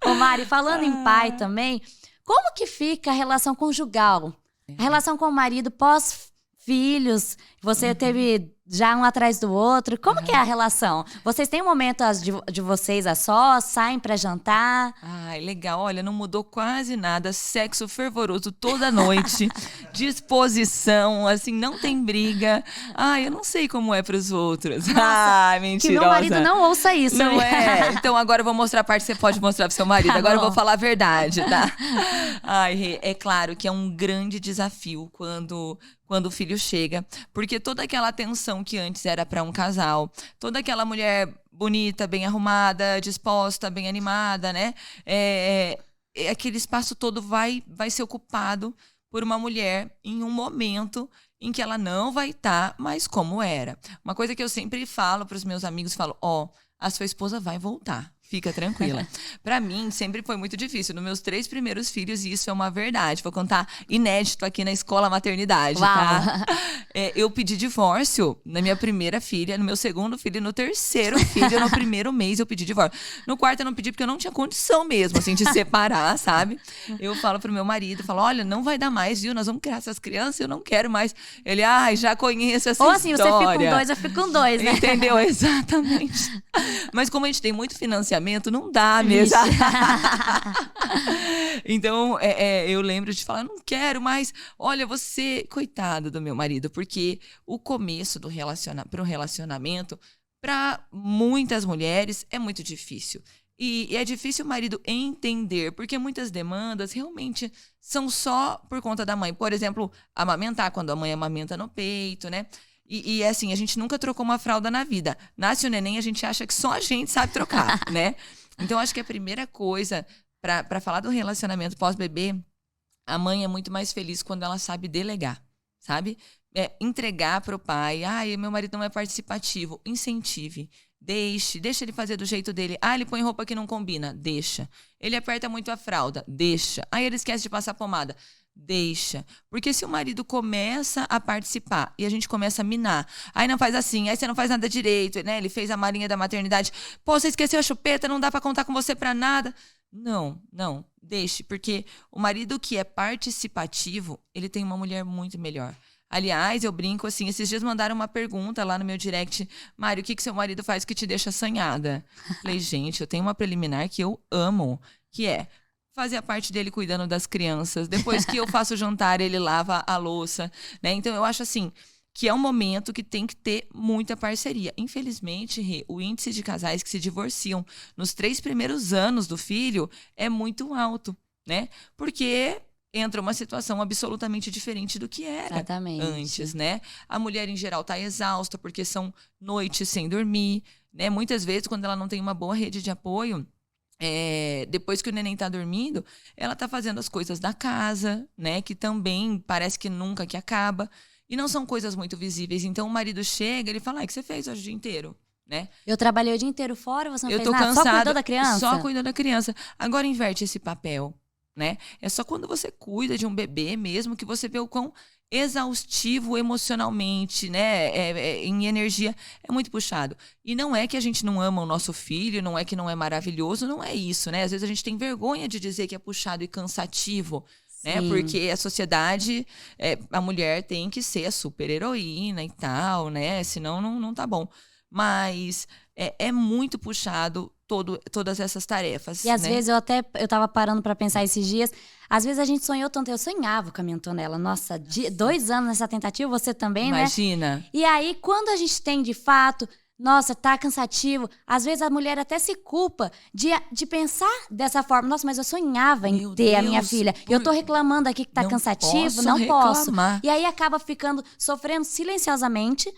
Speaker 1: Ô Mari, falando em pai também, como que fica a relação conjugal? A relação com o marido pós-filhos? Você teve já um atrás do outro. Como que é a relação? Vocês têm um momento de vocês a sós? Saem pra jantar?
Speaker 2: Ai, legal. Olha, não mudou quase nada. Sexo fervoroso toda noite. Disposição, assim, não tem briga. Ai, eu não sei como é pros outros. Ai, mentirosa.
Speaker 1: Que meu marido não ouça isso.
Speaker 2: Não é? Então agora eu vou mostrar a parte que você pode mostrar pro seu marido.
Speaker 1: Tá
Speaker 2: agora
Speaker 1: bom.
Speaker 2: Eu vou falar a verdade, tá? Ai, é claro que é um grande desafio quando o filho chega, porque toda aquela atenção que antes era para um casal, toda aquela mulher bonita, bem arrumada, disposta, bem animada, né? Aquele espaço todo vai ser ocupado por uma mulher em um momento em que ela não vai estar mais como era. Uma coisa que eu sempre falo para os meus amigos, falo, a sua esposa vai voltar. Fica tranquila. Pra mim, sempre foi muito difícil. Nos meus 3 primeiros filhos, e isso é uma verdade. Vou contar inédito aqui na escola maternidade, tá? Eu pedi divórcio na minha primeira filha, no meu segundo filho, no terceiro filho, no primeiro mês eu pedi divórcio. No quarto eu não pedi porque eu não tinha condição mesmo, assim, de separar, sabe? Eu falo pro meu marido, falo, olha, não vai dar mais, viu? Nós vamos criar essas crianças, eu não quero mais. Ele, já conheço essa história.
Speaker 1: Ou assim, você fica com 2, eu fico com 2, né?
Speaker 2: Entendeu? Exatamente. Mas como a gente tem muito financiamento, não dá mesmo. Então, eu lembro de falar, não quero mais. Olha, você, coitado do meu marido, porque o começo pro relacionamento, para muitas mulheres, é muito difícil. E é difícil o marido entender, porque muitas demandas realmente são só por conta da mãe. Por exemplo, amamentar, quando a mãe amamenta no peito, né? E assim, a gente nunca trocou uma fralda na vida. Nasce o neném, a gente acha que só a gente sabe trocar, né? Então, acho que a primeira coisa, para falar do relacionamento pós-bebê, a mãe é muito mais feliz quando ela sabe delegar, sabe? Entregar para o pai. Meu marido não é participativo. Incentive. Deixa ele fazer do jeito dele. Ele põe roupa que não combina. Deixa. Ele aperta muito a fralda. Deixa. Ele esquece de passar pomada. Deixa. Porque se o marido começa a participar e a gente começa a minar, aí não faz assim, aí você não faz nada direito, né? Ele fez a malinha da maternidade. Pô, você esqueceu a chupeta, não dá pra contar com você pra nada. Não, deixe. Porque o marido que é participativo, ele tem uma mulher muito melhor. Aliás, eu brinco assim, esses dias mandaram uma pergunta lá no meu direct. Mário, o que seu marido faz que te deixa assanhada? Falei, gente, eu tenho uma preliminar que eu amo, que é fazer a parte dele cuidando das crianças. Depois que eu faço o jantar, ele lava a louça, né? Então, eu acho assim, que é um momento que tem que ter muita parceria. Infelizmente, o índice de casais que se divorciam nos 3 primeiros anos do filho é muito alto, né? Porque entra uma situação absolutamente diferente do que era antes, né? A mulher, em geral, está exausta porque são noites sem dormir, né? Muitas vezes, quando ela não tem uma boa rede de apoio, depois que o neném tá dormindo, ela tá fazendo as coisas da casa, né? Que também parece que nunca que acaba. E não são coisas muito visíveis. Então, o marido chega, ele fala, o que você fez hoje o dia inteiro? Né?
Speaker 1: Eu trabalhei o dia inteiro fora, você não fez
Speaker 2: tô
Speaker 1: nada?
Speaker 2: Cansada,
Speaker 1: só cuidou da criança?
Speaker 2: Só cuidou da criança. Agora inverte esse papel, né? É só quando você cuida de um bebê mesmo que você vê o quão exaustivo emocionalmente, né? Em energia, é muito puxado. E não é que a gente não ama o nosso filho, não é que não é maravilhoso, não é isso, né? Às vezes a gente tem vergonha de dizer que é puxado e cansativo, né? Porque a sociedade, a mulher tem que ser a super heroína e tal, né? Senão não tá bom. Mas é muito puxado todas essas tarefas.
Speaker 1: E às vezes eu tava parando pra pensar esses dias, às vezes a gente sonhou tanto, eu sonhava com a minha Antonella, nossa, 2 anos nessa tentativa, você também,
Speaker 2: Imagina.
Speaker 1: Né? E aí, quando a gente tem de fato, nossa, tá cansativo, às vezes a mulher até se culpa de pensar dessa forma, nossa, mas eu sonhava em ter a minha filha, eu tô reclamando aqui que tá cansativo, não posso. E aí acaba sofrendo silenciosamente,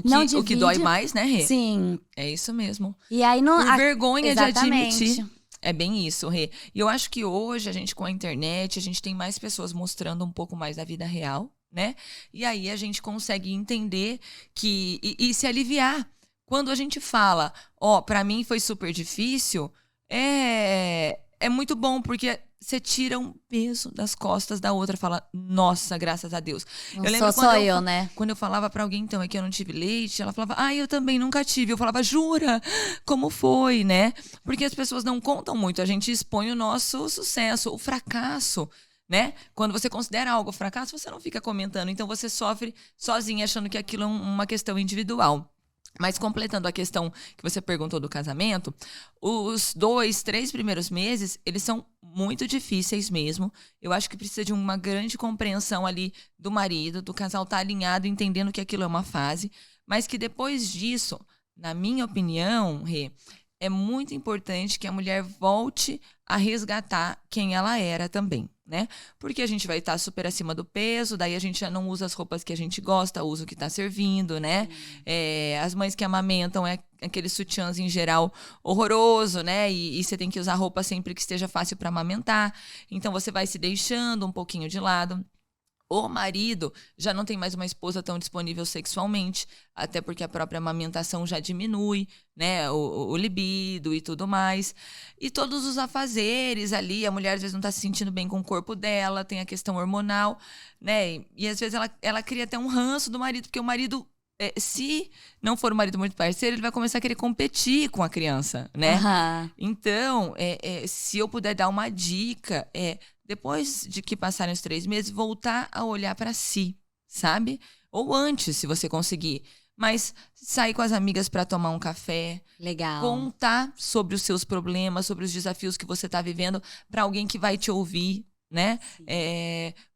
Speaker 1: Não
Speaker 2: O
Speaker 1: divide.
Speaker 2: que dói mais, né, Rê?
Speaker 1: Sim.
Speaker 2: É isso mesmo.
Speaker 1: E aí não...
Speaker 2: Por vergonha de
Speaker 1: Exatamente.
Speaker 2: admitir. É bem isso, Rê. E eu acho que hoje, a gente com a internet, a gente tem mais pessoas mostrando um pouco mais da vida real, né? E aí a gente consegue entender que... E se aliviar. Quando a gente fala, pra mim foi super difícil, é muito bom, porque você tira um peso das costas da outra, fala, nossa, graças a Deus.
Speaker 1: Não
Speaker 2: Eu lembro
Speaker 1: sou eu, né?
Speaker 2: Quando eu falava pra alguém, então, é que eu não tive leite, ela falava, eu também nunca tive. Eu falava, jura? Como foi, né? Porque as pessoas não contam muito, a gente expõe o nosso sucesso, o fracasso, né? Quando você considera algo fracasso, você não fica comentando, então você sofre sozinha, achando que aquilo é uma questão individual. Mas completando a questão que você perguntou do casamento, os 2, 3 primeiros meses, eles são muito difíceis mesmo. Eu acho que precisa de uma grande compreensão ali do marido, do casal estar alinhado, entendendo que aquilo é uma fase. Mas que depois disso, na minha opinião, Rê, é muito importante que a mulher volte a resgatar quem ela era também, né? Porque a gente vai estar super acima do peso, daí a gente já não usa as roupas que a gente gosta, usa o que está servindo, né? As mães que amamentam aquele sutiãs em geral horroroso, né? E você tem que usar roupa sempre que esteja fácil para amamentar. Então você vai se deixando um pouquinho de lado. O marido já não tem mais uma esposa tão disponível sexualmente, até porque a própria amamentação já diminui, né, o libido e tudo mais. E todos os afazeres ali, a mulher às vezes não está se sentindo bem com o corpo dela, tem a questão hormonal, né, e às vezes ela cria até um ranço do marido, porque o marido, se não for um marido muito parceiro, ele vai começar a querer competir com a criança, né?
Speaker 1: Aham.
Speaker 2: Então, se eu puder dar uma dica, depois de que passarem os 3 meses, voltar a olhar para si, sabe? Ou antes, se você conseguir. Mas sair com as amigas para tomar um café.
Speaker 1: Legal.
Speaker 2: Contar sobre os seus problemas, sobre os desafios que você está vivendo para alguém que vai te ouvir, né?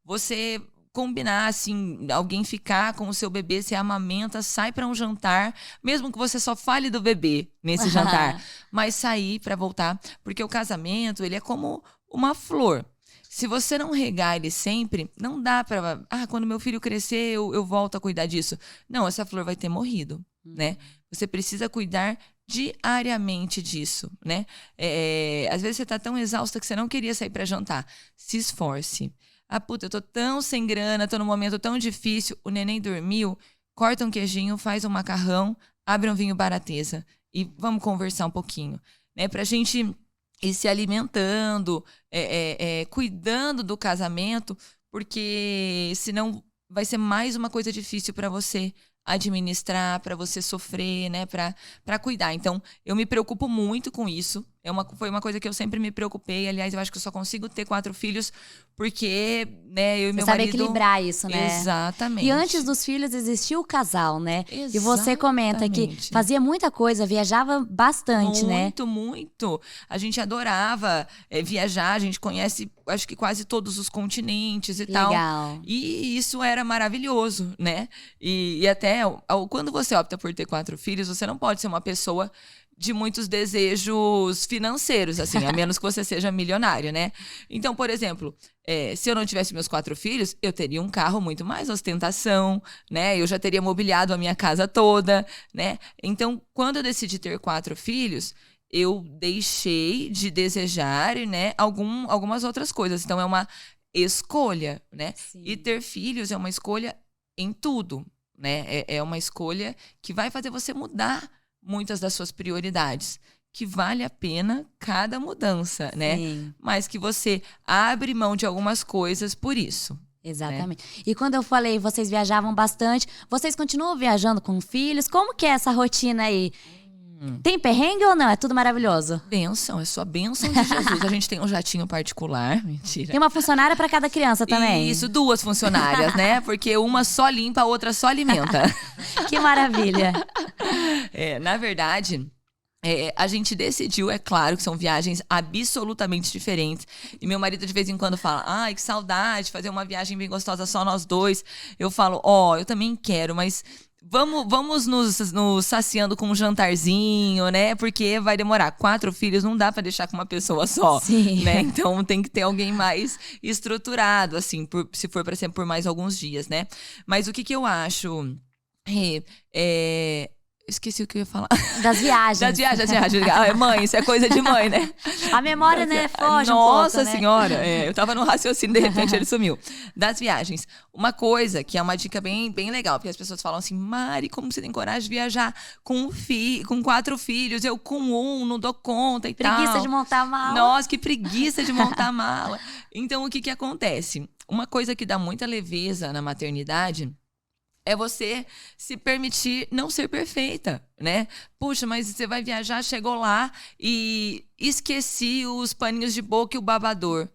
Speaker 2: Você combinar, assim, alguém ficar com o seu bebê, você amamenta, sai para um jantar, mesmo que você só fale do bebê nesse jantar. Mas sair para voltar. Porque o casamento, ele é como uma flor. Se você não regar ele sempre, não dá pra... quando meu filho crescer, eu volto a cuidar disso. Não, essa flor vai ter morrido, né? Você precisa cuidar diariamente disso, né? Às vezes você tá tão exausta que você não queria sair pra jantar. Se esforce. Eu tô tão sem grana, tô num momento tão difícil, o neném dormiu, corta um queijinho, faz um macarrão, abre um vinho barateza e vamos conversar um pouquinho, né? Pra gente... e se alimentando, cuidando do casamento, porque senão vai ser mais uma coisa difícil para você administrar, para você sofrer, né, para cuidar. Então, eu me preocupo muito com isso. Foi uma coisa que eu sempre me preocupei. Aliás, eu acho que eu só consigo ter 4 filhos porque, né, eu e meu
Speaker 1: sabe
Speaker 2: marido...
Speaker 1: equilibrar isso, né?
Speaker 2: Exatamente.
Speaker 1: E antes dos filhos existia o casal, né?
Speaker 2: Exatamente.
Speaker 1: E você comenta que fazia muita coisa, viajava bastante, né?
Speaker 2: Muito, muito. A gente adorava viajar, a gente conhece, acho que quase todos os continentes e tal.
Speaker 1: Legal.
Speaker 2: E isso era maravilhoso, né? E até quando você opta por ter 4 filhos, você não pode ser uma pessoa de muitos desejos financeiros, assim, a menos que você seja milionário, né? Então, por exemplo, se eu não tivesse meus 4 filhos, eu teria um carro muito mais ostentação, né? Eu já teria mobiliado a minha casa toda, né? Então, quando eu decidi ter 4 filhos, eu deixei de desejar, né, algumas outras coisas. Então, é uma escolha, né?
Speaker 1: Sim.
Speaker 2: E ter filhos é uma escolha em tudo, né? É uma escolha que vai fazer você mudar muitas das suas prioridades, que vale a pena cada mudança, né?
Speaker 1: Sim.
Speaker 2: Mas que você abre mão de algumas coisas por isso.
Speaker 1: Exatamente. Né? E quando eu falei, vocês viajavam bastante, vocês continuam viajando com filhos? Como que é essa rotina aí? Tem perrengue ou não? É tudo maravilhoso?
Speaker 2: Bênção, é só bênção de Jesus. A gente tem um jatinho particular, mentira.
Speaker 1: Tem uma funcionária para cada criança também?
Speaker 2: Isso, 2 funcionárias, né? Porque uma só limpa, a outra só alimenta.
Speaker 1: Que maravilha.
Speaker 2: Na verdade... a gente decidiu, é claro que são viagens absolutamente diferentes. E meu marido de vez em quando fala, ai, que saudade, fazer uma viagem bem gostosa só nós 2. Eu falo, eu também quero, mas vamos nos saciando com um jantarzinho, né? Porque vai demorar. 4 filhos não dá pra deixar com uma pessoa só.
Speaker 1: Sim.
Speaker 2: Né? Então tem que ter alguém mais estruturado, assim, se for, por exemplo, por mais alguns dias, né? Mas o que eu acho Esqueci o que eu ia falar.
Speaker 1: Das viagens.
Speaker 2: Das viagens. Mãe, isso é coisa de mãe, né?
Speaker 1: A memória, né, foge
Speaker 2: Nossa
Speaker 1: um pouco,
Speaker 2: senhora, eu tava no raciocínio, de repente ele sumiu. Das viagens. Uma coisa que é uma dica bem, bem legal, porque as pessoas falam assim, Mari, como você tem coragem de viajar com 4 filhos? Eu com 1, não dou conta e tal.
Speaker 1: Preguiça de montar a mala.
Speaker 2: Nossa, que preguiça de montar a mala. Então, o que acontece? Uma coisa que dá muita leveza na maternidade é você se permitir não ser perfeita, né? Puxa, mas você vai viajar, chegou lá e esqueci os paninhos de boca e o babador.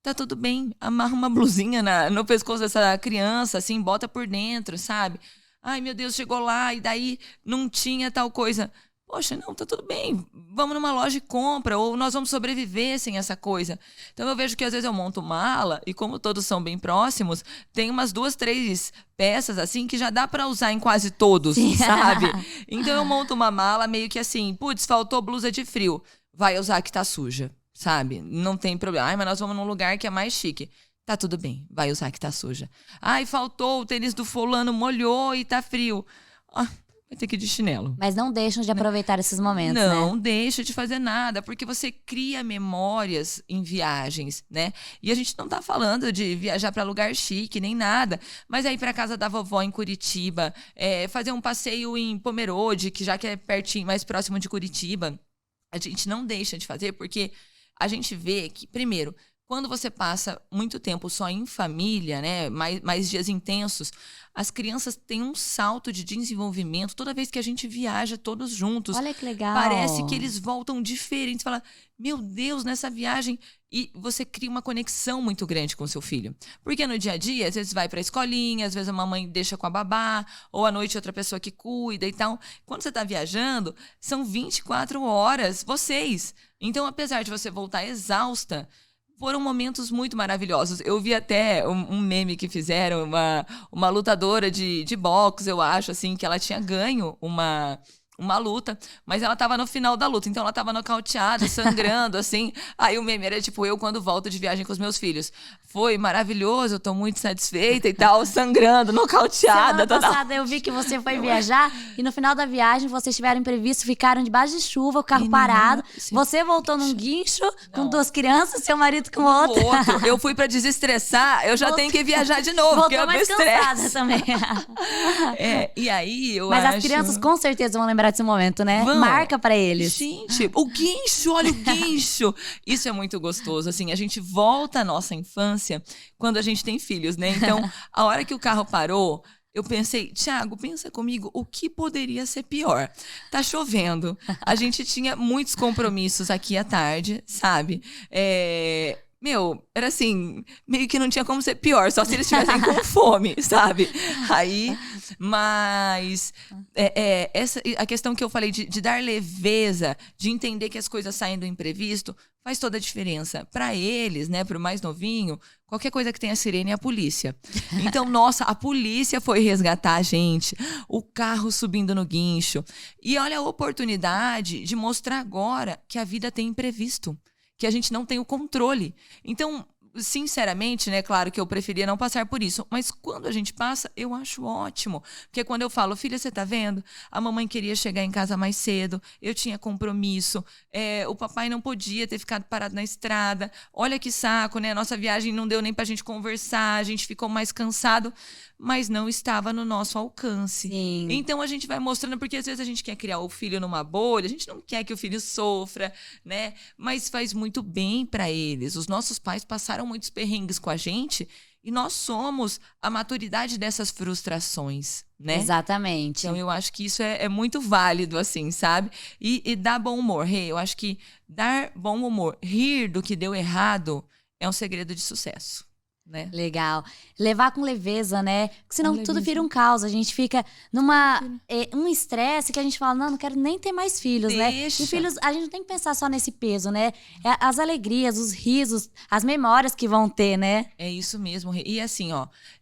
Speaker 2: Tá tudo bem, amarra uma blusinha no pescoço dessa criança, assim, bota por dentro, sabe? Ai, meu Deus, chegou lá e daí não tinha tal coisa. Poxa, não, tá tudo bem, vamos numa loja e compra, ou nós vamos sobreviver sem essa coisa. Então eu vejo que às vezes eu monto mala, e como todos são bem próximos, tem umas 2, 3 peças assim que já dá pra usar em quase todos,
Speaker 1: Sim.
Speaker 2: sabe? Então eu monto uma mala meio que assim, putz, faltou blusa de frio, vai usar que tá suja, sabe? Não tem problema. Ai, mas nós vamos num lugar que é mais chique. Tá tudo bem, vai usar que tá suja. Ai, faltou o tênis do fulano, molhou e tá frio. Vai ter que ir de chinelo.
Speaker 1: Mas não deixam de aproveitar esses momentos,
Speaker 2: Não
Speaker 1: né?
Speaker 2: deixa de fazer nada, porque você cria memórias em viagens, né? E a gente não tá falando de viajar para lugar chique, nem nada. Mas aí para casa da vovó em Curitiba, fazer um passeio em Pomerode, que já que é pertinho, mais próximo de Curitiba. A gente não deixa de fazer, porque a gente vê que, primeiro, quando você passa muito tempo só em família, né, mais dias intensos, as crianças têm um salto de desenvolvimento toda vez que a gente viaja todos juntos.
Speaker 1: Olha que legal.
Speaker 2: Parece que eles voltam diferentes. Fala, meu Deus, nessa viagem... E você cria uma conexão muito grande com o seu filho. Porque no dia a dia, às vezes vai pra escolinha, às vezes a mamãe deixa com a babá, ou à noite outra pessoa que cuida e tal. Quando você tá viajando, são 24 horas, vocês. Então, apesar de você voltar exausta, foram momentos muito maravilhosos. Eu vi até um meme que fizeram, uma lutadora de boxe, eu acho, assim, que ela tinha ganho uma luta, mas ela tava no final da luta, então ela tava nocauteada, sangrando, assim. Aí o meme era tipo, eu quando volto de viagem com os meus filhos. Foi maravilhoso, eu tô muito satisfeita e tal, sangrando, nocauteada.
Speaker 1: Semana passada eu vi que você foi viajar e no final da viagem vocês tiveram imprevisto, ficaram debaixo de chuva, o carro parado. Você voltou num guincho com 2 crianças, seu marido com outra.
Speaker 2: Eu fui pra desestressar, eu já tenho que viajar de novo, porque
Speaker 1: voltou
Speaker 2: eu
Speaker 1: mais cansada também.
Speaker 2: E aí eu
Speaker 1: Mas
Speaker 2: acho...
Speaker 1: as crianças com certeza vão lembrar desse momento, né? Marca pra eles.
Speaker 2: Gente, o guincho, olha o guincho. Isso é muito gostoso, assim, a gente volta à nossa infância quando a gente tem filhos, né? Então, a hora que o carro parou, eu pensei, Thiago, pensa comigo, o que poderia ser pior? Tá chovendo, a gente tinha muitos compromissos aqui à tarde, sabe? Era assim, meio que não tinha como ser pior, só se eles estivessem com fome, sabe? Aí, mas a questão que eu falei de dar leveza, de entender que as coisas saem do imprevisto, faz toda a diferença. Para eles, né, pro mais novinho, qualquer coisa que tenha sirene é a polícia. Então, nossa, a polícia foi resgatar a gente, o carro subindo no guincho. E olha a oportunidade de mostrar agora que a vida tem imprevisto, que a gente não tem o controle. Então, sinceramente, né, claro que eu preferia não passar por isso, mas quando a gente passa, eu acho ótimo. Porque quando eu falo, filha, você tá vendo? A mamãe queria chegar em casa mais cedo, eu tinha compromisso, o papai não podia ter ficado parado na estrada, olha que saco, né? Nossa viagem não deu nem pra gente conversar, a gente ficou mais cansado, mas não estava no nosso alcance.
Speaker 1: Sim.
Speaker 2: Então a gente vai mostrando, porque às vezes a gente quer criar o filho numa bolha, a gente não quer que o filho sofra, né? Mas faz muito bem para eles. Os nossos pais passaram muitos perrengues com a gente e nós somos a maturidade dessas frustrações, né?
Speaker 1: Exatamente.
Speaker 2: Então eu acho que isso é muito válido, assim, sabe? E dar bom humor. Eu acho que dar bom humor, rir do que deu errado, é um segredo de sucesso. Né?
Speaker 1: Legal. Levar com leveza, né? Porque senão tudo vira um caos. A gente fica um estresse que a gente fala, não quero nem ter mais filhos, né? E filhos, a gente não tem que pensar só nesse peso, né? As alegrias, os risos, as memórias que vão ter, né?
Speaker 2: É isso mesmo. E assim,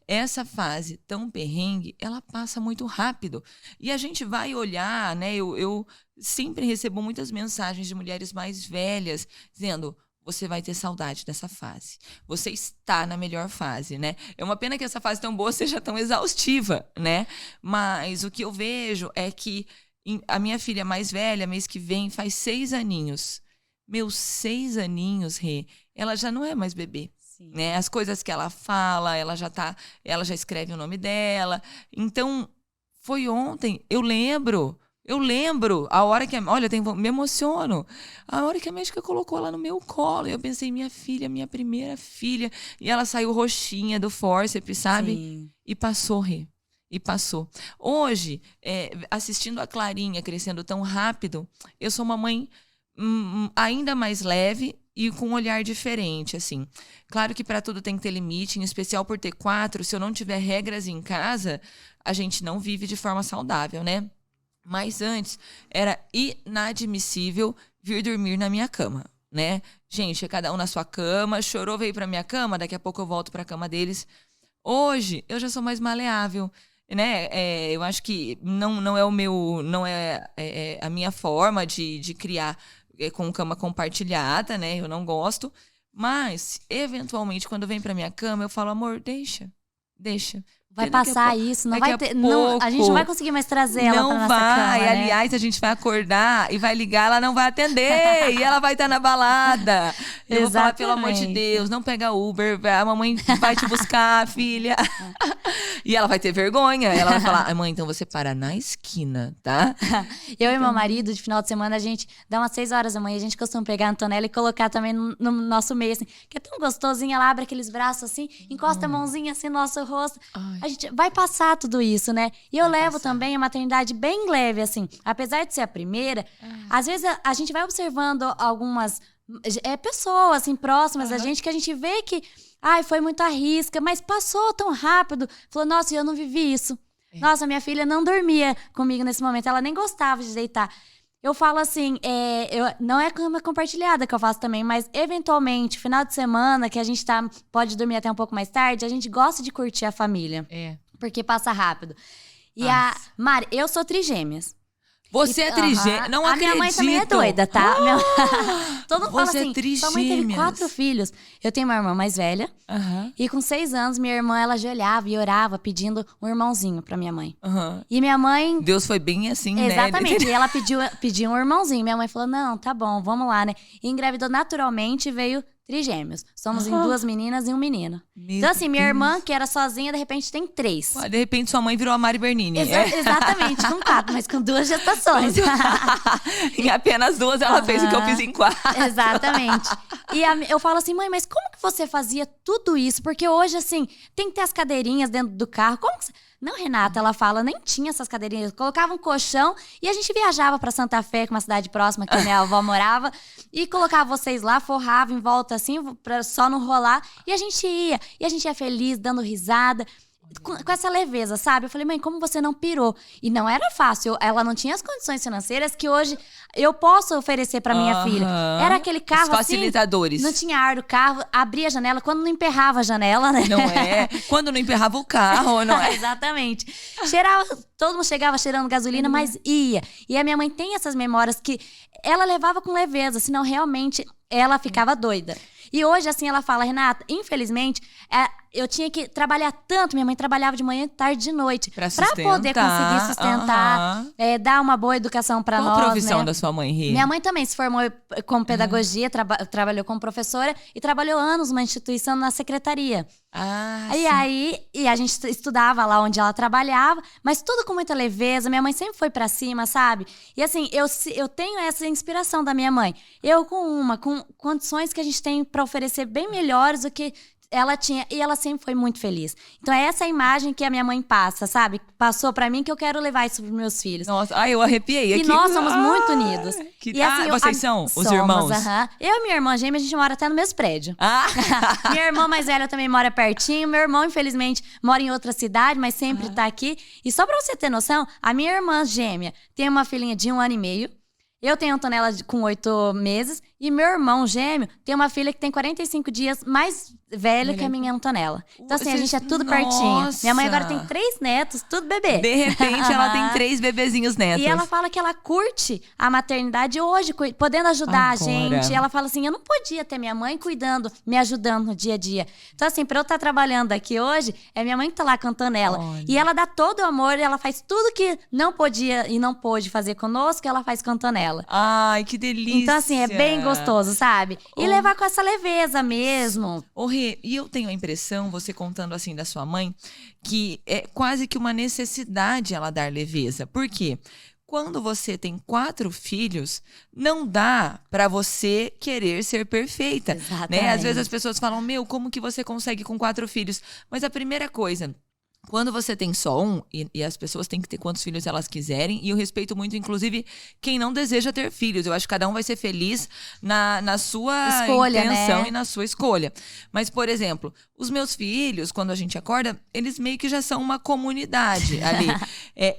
Speaker 2: essa fase tão perrengue, ela passa muito rápido. E a gente vai olhar, né? Eu sempre recebo muitas mensagens de mulheres mais velhas dizendo: você vai ter saudade dessa fase. Você está na melhor fase, né? É uma pena que essa fase tão boa seja tão exaustiva, né? Mas o que eu vejo é que a minha filha mais velha, mês que vem, faz 6 aninhos. Meus 6 aninhos, Rê, ela já não é mais bebê.
Speaker 1: Sim.
Speaker 2: Né? As coisas que ela fala, ela já escreve o nome dela. Então, foi ontem, eu lembro a hora que olha, me emociono. A hora que a médica colocou ela no meu colo, eu pensei, minha filha, minha primeira filha, e ela saiu roxinha do fórceps, sabe?
Speaker 1: Sim.
Speaker 2: E passou, Rê. E passou. Hoje, assistindo a Clarinha crescendo tão rápido, eu sou uma mãe ainda mais leve e com um olhar diferente, assim. Claro que para tudo tem que ter limite, em especial por ter 4, se eu não tiver regras em casa, a gente não vive de forma saudável, né? Mas antes, era inadmissível vir dormir na minha cama, né? Gente, é cada um na sua cama, chorou, veio pra minha cama, daqui a pouco eu volto pra cama deles. Hoje, eu já sou mais maleável, né? Eu acho que não é a minha forma de criar com cama compartilhada, né? Eu não gosto. Mas, eventualmente, quando vem pra minha cama, eu falo, amor, deixa.
Speaker 1: Vai passar isso, não vai ter. Não, a gente não vai conseguir mais trazer ela pra nossa cama, né?
Speaker 2: Aliás, a gente vai acordar e vai ligar, ela não vai atender. E ela vai estar na balada. Eu vou falar, pelo amor de Deus, não pega Uber, a mamãe vai te buscar, filha. E ela vai ter vergonha. Ela vai falar, mãe, então você para na esquina, tá?
Speaker 1: Eu e meu marido, de final de semana, a gente dá umas 6 horas da manhã, a gente costuma pegar a Antonella e colocar também no nosso meio, assim, que é tão gostosinho. Ela abre aqueles braços assim, encosta a mãozinha assim no nosso rosto.
Speaker 2: Ai.
Speaker 1: A gente vai passar tudo isso, né? E eu levo também a maternidade bem leve, assim. Apesar de ser a primeira, às vezes a gente vai observando algumas pessoas, assim, próximas da gente, que a gente vê que, foi muito à risca, mas passou tão rápido. Falou, nossa, eu não vivi isso. Nossa, minha filha não dormia comigo nesse momento, ela nem gostava de deitar. Eu falo assim, não é cama compartilhada que eu faço também, mas eventualmente, final de semana, que a gente pode dormir até um pouco mais tarde, a gente gosta de curtir a família. Porque passa rápido. E a Mari, eu sou trigêmeas.
Speaker 2: Você é trigêmea? Não acredito.
Speaker 1: A minha mãe também é doida, tá? Todo mundo fala
Speaker 2: Você
Speaker 1: assim, sua mãe teve 4 filhos. Eu tenho uma irmã mais velha. E com 6 anos, minha irmã, ela ajoelhava e orava pedindo um irmãozinho pra minha mãe. E minha mãe...
Speaker 2: Deus foi bem assim, né?
Speaker 1: Exatamente. E ela pediu um irmãozinho. Minha mãe falou, não, tá bom, vamos lá, né? E engravidou naturalmente e veio trigêmeos. Somos em 2 meninas e um menino. Então, assim, minha irmã, que era sozinha, de repente tem 3.
Speaker 2: De repente, sua mãe virou a Mari Bernini.
Speaker 1: Exatamente, com 4, mas com 2 gestações.
Speaker 2: Em apenas 2, ela fez o que eu fiz em 4.
Speaker 1: Exatamente. E eu falo assim, mãe, mas como que você fazia tudo isso? Porque hoje, assim, tem que ter as cadeirinhas dentro do carro. Como que você... Não, Renata, ela fala, nem tinha essas cadeirinhas. Colocava um colchão e a gente viajava pra Santa Fé, que é uma cidade próxima que minha avó morava, e colocava vocês lá, forrava em volta assim, pra só não rolar. E a gente ia. E a gente ia feliz, dando risada. Com essa leveza, sabe? Eu falei, mãe, como você não pirou? E não era fácil. Ela não tinha as condições financeiras que hoje eu posso oferecer pra minha filha. Era aquele carro
Speaker 2: os facilitadores.
Speaker 1: Assim, não tinha ar do carro, abria a janela, quando não emperrava a janela, né?
Speaker 2: Não é? Quando não emperrava o carro, não é?
Speaker 1: Exatamente. Cheirava, todo mundo chegava cheirando gasolina, mas ia. E a minha mãe tem essas memórias que ela levava com leveza, senão realmente ela ficava doida. E hoje, assim, ela fala, Renata, infelizmente, eu tinha que trabalhar tanto. Minha mãe trabalhava de manhã, tarde, de noite. Pra poder conseguir sustentar, dar uma boa educação pra nós.
Speaker 2: Qual a profissão da sua mãe, Rê?
Speaker 1: Minha mãe também se formou com pedagogia, trabalhou como professora e trabalhou anos numa instituição na secretaria. E a gente estudava lá onde ela trabalhava, mas tudo com muita leveza. Minha mãe sempre foi pra cima, sabe? E assim, eu tenho essa inspiração da minha mãe. Eu com condições que a gente tem pra oferecer bem melhores do que ela tinha, e ela sempre foi muito feliz. Então é essa imagem que a minha mãe passa, sabe? Passou pra mim, que eu quero levar isso pros meus filhos.
Speaker 2: Nossa, eu arrepiei aqui.
Speaker 1: E nós somos muito unidos.
Speaker 2: E assim, vocês são os irmãos?
Speaker 1: Eu e minha irmã gêmea, a gente mora até no mesmo prédio. Minha irmã mais velha também mora pertinho. Meu irmão, infelizmente, mora em outra cidade, mas sempre tá aqui. E só pra você ter noção, a minha irmã gêmea tem uma filhinha de 1 ano e meio. Eu tenho a Antonella com 8 meses E meu irmão gêmeo tem uma filha que tem 45 dias mais velho que a minha Antonella. Então, assim, a gente é tudo pertinho. Minha mãe agora tem 3 netos, tudo bebê.
Speaker 2: De repente, ela tem 3 bebezinhos netos.
Speaker 1: E ela fala que ela curte a maternidade hoje, podendo ajudar a gente. Ela fala assim, eu não podia ter minha mãe cuidando, me ajudando no dia a dia. Então, assim, pra eu estar trabalhando aqui hoje, é minha mãe que tá lá cantando ela.
Speaker 2: Olha.
Speaker 1: E ela dá todo o amor, ela faz tudo que não podia e não pôde fazer conosco, ela faz cantando ela.
Speaker 2: Ai, que delícia.
Speaker 1: Então, assim, é bem gostoso, sabe? E levar com essa leveza mesmo.
Speaker 2: Ô, Rê, e eu tenho a impressão, você contando assim da sua mãe, que é quase que uma necessidade ela dar leveza. Por quê? Quando você tem 4 filhos, não dá pra você querer ser perfeita.
Speaker 1: Exatamente.
Speaker 2: Né? Às vezes as pessoas falam, como que você consegue com 4 filhos? Mas a primeira coisa... Quando você tem só um, e as pessoas têm que ter quantos filhos elas quiserem, e eu respeito muito, inclusive, quem não deseja ter filhos. Eu acho que cada um vai ser feliz na sua
Speaker 1: escolha,
Speaker 2: intenção,
Speaker 1: né?
Speaker 2: e na sua escolha. Mas, por exemplo, os meus filhos, quando a gente acorda, eles meio que já são uma comunidade ali.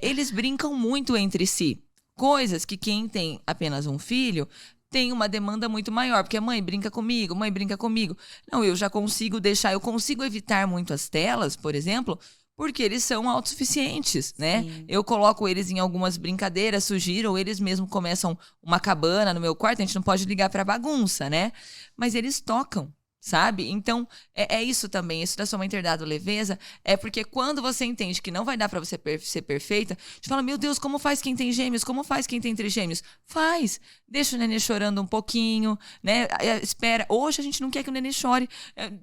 Speaker 2: Eles brincam muito entre si. Coisas que quem tem apenas um filho tem uma demanda muito maior, porque a mãe brinca comigo, mãe brinca comigo. Não, eu já consigo eu consigo evitar muito as telas, por exemplo, porque eles são autossuficientes, né?
Speaker 1: Sim.
Speaker 2: Eu coloco eles em algumas brincadeiras, sugiro, ou eles mesmos começam uma cabana no meu quarto, a gente não pode ligar pra bagunça, né? Mas eles tocam, sabe? Então, é isso também, isso da sua mãe ter dado leveza, é porque quando você entende que não vai dar pra você ser perfeita, a gente fala, meu Deus, como faz quem tem gêmeos? Como faz quem tem trigêmeos? Faz! Deixa o nenê chorando um pouquinho, né? Espera. Hoje a gente não quer que o nenê chore.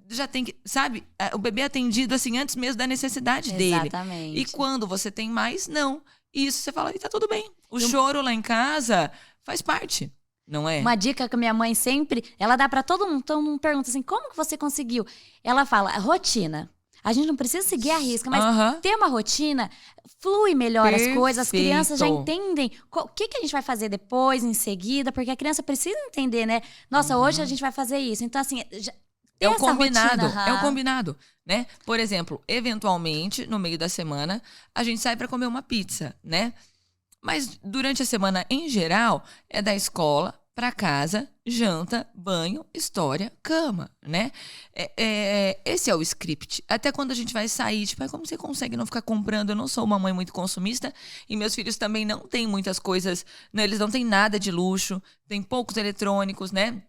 Speaker 2: Já tem que, sabe? O bebê é atendido assim antes mesmo da necessidade dele.
Speaker 1: Exatamente.
Speaker 2: E quando você tem mais, não. Isso você fala, e tá tudo bem. O choro lá em casa faz parte. Não é?
Speaker 1: Uma dica que minha mãe sempre, ela dá pra todo mundo. Todo mundo pergunta assim, como que você conseguiu? Ela fala, rotina. A gente não precisa seguir a risca, mas ter uma rotina flui melhor as coisas. As crianças já entendem o que a gente vai fazer depois, em seguida, porque a criança precisa entender, né? Nossa, hoje a gente vai fazer isso. Então, assim,
Speaker 2: é o combinado,
Speaker 1: rotina,
Speaker 2: é o combinado, né? Por exemplo, eventualmente, no meio da semana, a gente sai pra comer uma pizza, né? Mas durante a semana, em geral, é da escola pra casa, janta, banho, história, cama, né? Esse é o script. Até quando a gente vai sair, tipo, como você consegue não ficar comprando? Eu não sou uma mãe muito consumista e meus filhos também não têm muitas coisas, né? Eles não têm nada de luxo, tem poucos eletrônicos, né?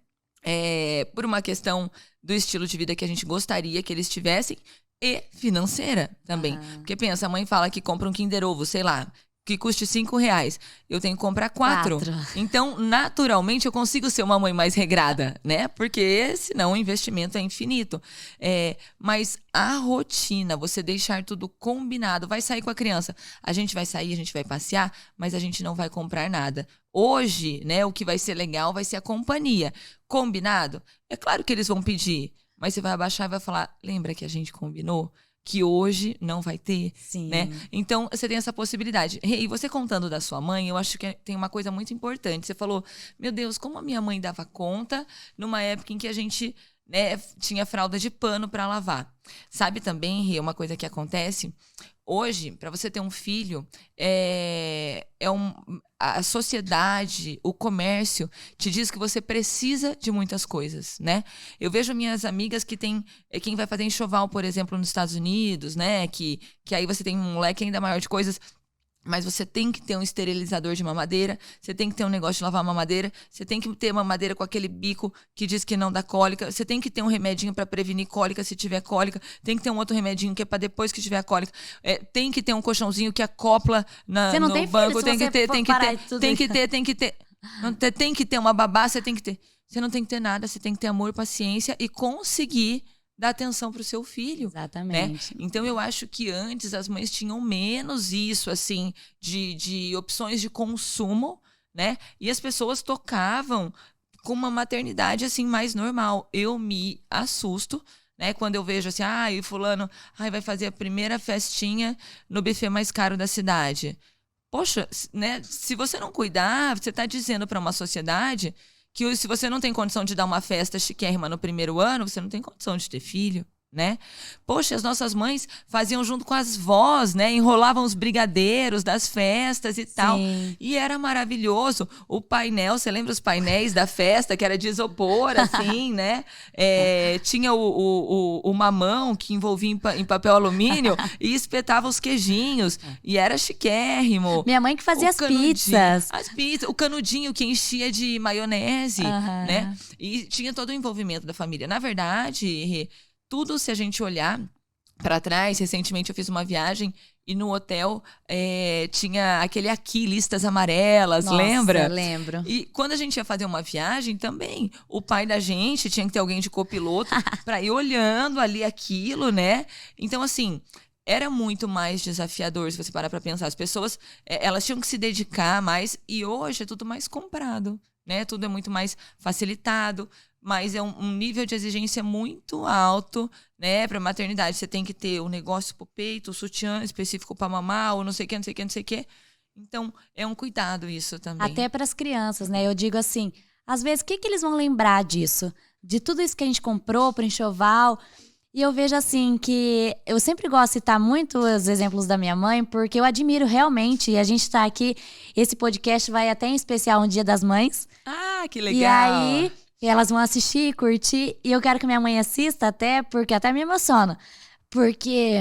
Speaker 2: Por uma questão do estilo de vida que a gente gostaria que eles tivessem e financeira também. Porque pensa, a mãe fala que compra um Kinder Ovo, sei lá, que custe R$5, eu tenho que comprar 4. Então, naturalmente, eu consigo ser uma mãe mais regrada, né? Porque senão o investimento é infinito. Mas a rotina, você deixar tudo combinado, vai sair com a criança. A gente vai sair, a gente vai passear, mas a gente não vai comprar nada. Hoje, né, o que vai ser legal vai ser a companhia. Combinado? É claro que eles vão pedir, mas você vai abaixar e vai falar, lembra que a gente combinou? Que hoje não vai ter,
Speaker 1: Sim.
Speaker 2: Né? Então, você tem essa possibilidade. E você contando da sua mãe, eu acho que tem uma coisa muito importante. Você falou, meu Deus, como a minha mãe dava conta numa época em que a gente, né, tinha fralda de pano para lavar. Sabe também, Rê, uma coisa que acontece? Hoje, para você ter um filho, a sociedade, o comércio, te diz que você precisa de muitas coisas, né? Eu vejo minhas amigas que tem quem vai fazer enxoval, por exemplo, nos Estados Unidos, né? Que aí você tem um leque ainda maior de coisas. Mas você tem que ter um esterilizador de mamadeira, você tem que ter um negócio de lavar mamadeira, você tem que ter mamadeira com aquele bico que diz que não dá cólica, você tem que ter um remedinho para prevenir cólica se tiver cólica, tem que ter um outro remedinho que é para depois que tiver a cólica, tem que ter um colchãozinho que acopla
Speaker 1: você não
Speaker 2: no
Speaker 1: tem
Speaker 2: banco,
Speaker 1: filho,
Speaker 2: tem que ter. Tem que ter uma babá, você tem que ter. Você não tem que ter nada, você tem que ter amor, paciência e conseguir dar atenção para o seu filho.
Speaker 1: Exatamente.
Speaker 2: Né? Então, eu acho que antes as mães tinham menos isso, assim, de opções de consumo, né? E as pessoas tocavam com uma maternidade, assim, mais normal. Eu me assusto, né? Quando eu vejo assim, o fulano vai fazer a primeira festinha no buffet mais caro da cidade. Poxa, né? Se você não cuidar, você está dizendo para uma sociedade que se você não tem condição de dar uma festa chiquérrima no primeiro ano, você não tem condição de ter filho. né? Poxa, as nossas mães faziam junto com as vós, né? Enrolavam os brigadeiros das festas e tal.
Speaker 1: Sim.
Speaker 2: E era maravilhoso. O painel, você lembra os painéis da festa, que era de isopor, assim, né? Tinha o mamão que envolvia em papel alumínio e espetava os queijinhos. E era chiquérrimo.
Speaker 1: Minha mãe que fazia as pizzas.
Speaker 2: As pizzas. O canudinho que enchia de maionese, né? E tinha todo o envolvimento da família. Na verdade, tudo, se a gente olhar para trás, recentemente eu fiz uma viagem e no hotel tinha aquele aqui, listas amarelas,
Speaker 1: Nossa,
Speaker 2: lembra?
Speaker 1: Lembro.
Speaker 2: E quando a gente ia fazer uma viagem também, o pai da gente tinha que ter alguém de copiloto para ir olhando ali aquilo, né? Então, assim, era muito mais desafiador, se você parar para pensar. As pessoas, elas tinham que se dedicar mais e hoje é tudo mais comprado, né? Tudo é muito mais facilitado. Mas é um nível de exigência muito alto, né? Para maternidade, você tem que ter o negócio pro peito, o sutiã específico para mamar, ou não sei o que, não sei o que, não sei o que. Então, é um cuidado isso também.
Speaker 1: Até para as crianças, né? Eu digo assim, às vezes, o que eles vão lembrar disso? De tudo isso que a gente comprou pro enxoval. E eu vejo assim que eu sempre gosto de citar muito os exemplos da minha mãe, porque eu admiro realmente, e a gente tá aqui, esse podcast vai até em especial um Dia das Mães.
Speaker 2: Ah, que legal!
Speaker 1: E aí... E elas vão assistir, curtir. E eu quero que minha mãe assista até, porque até me emociona. Porque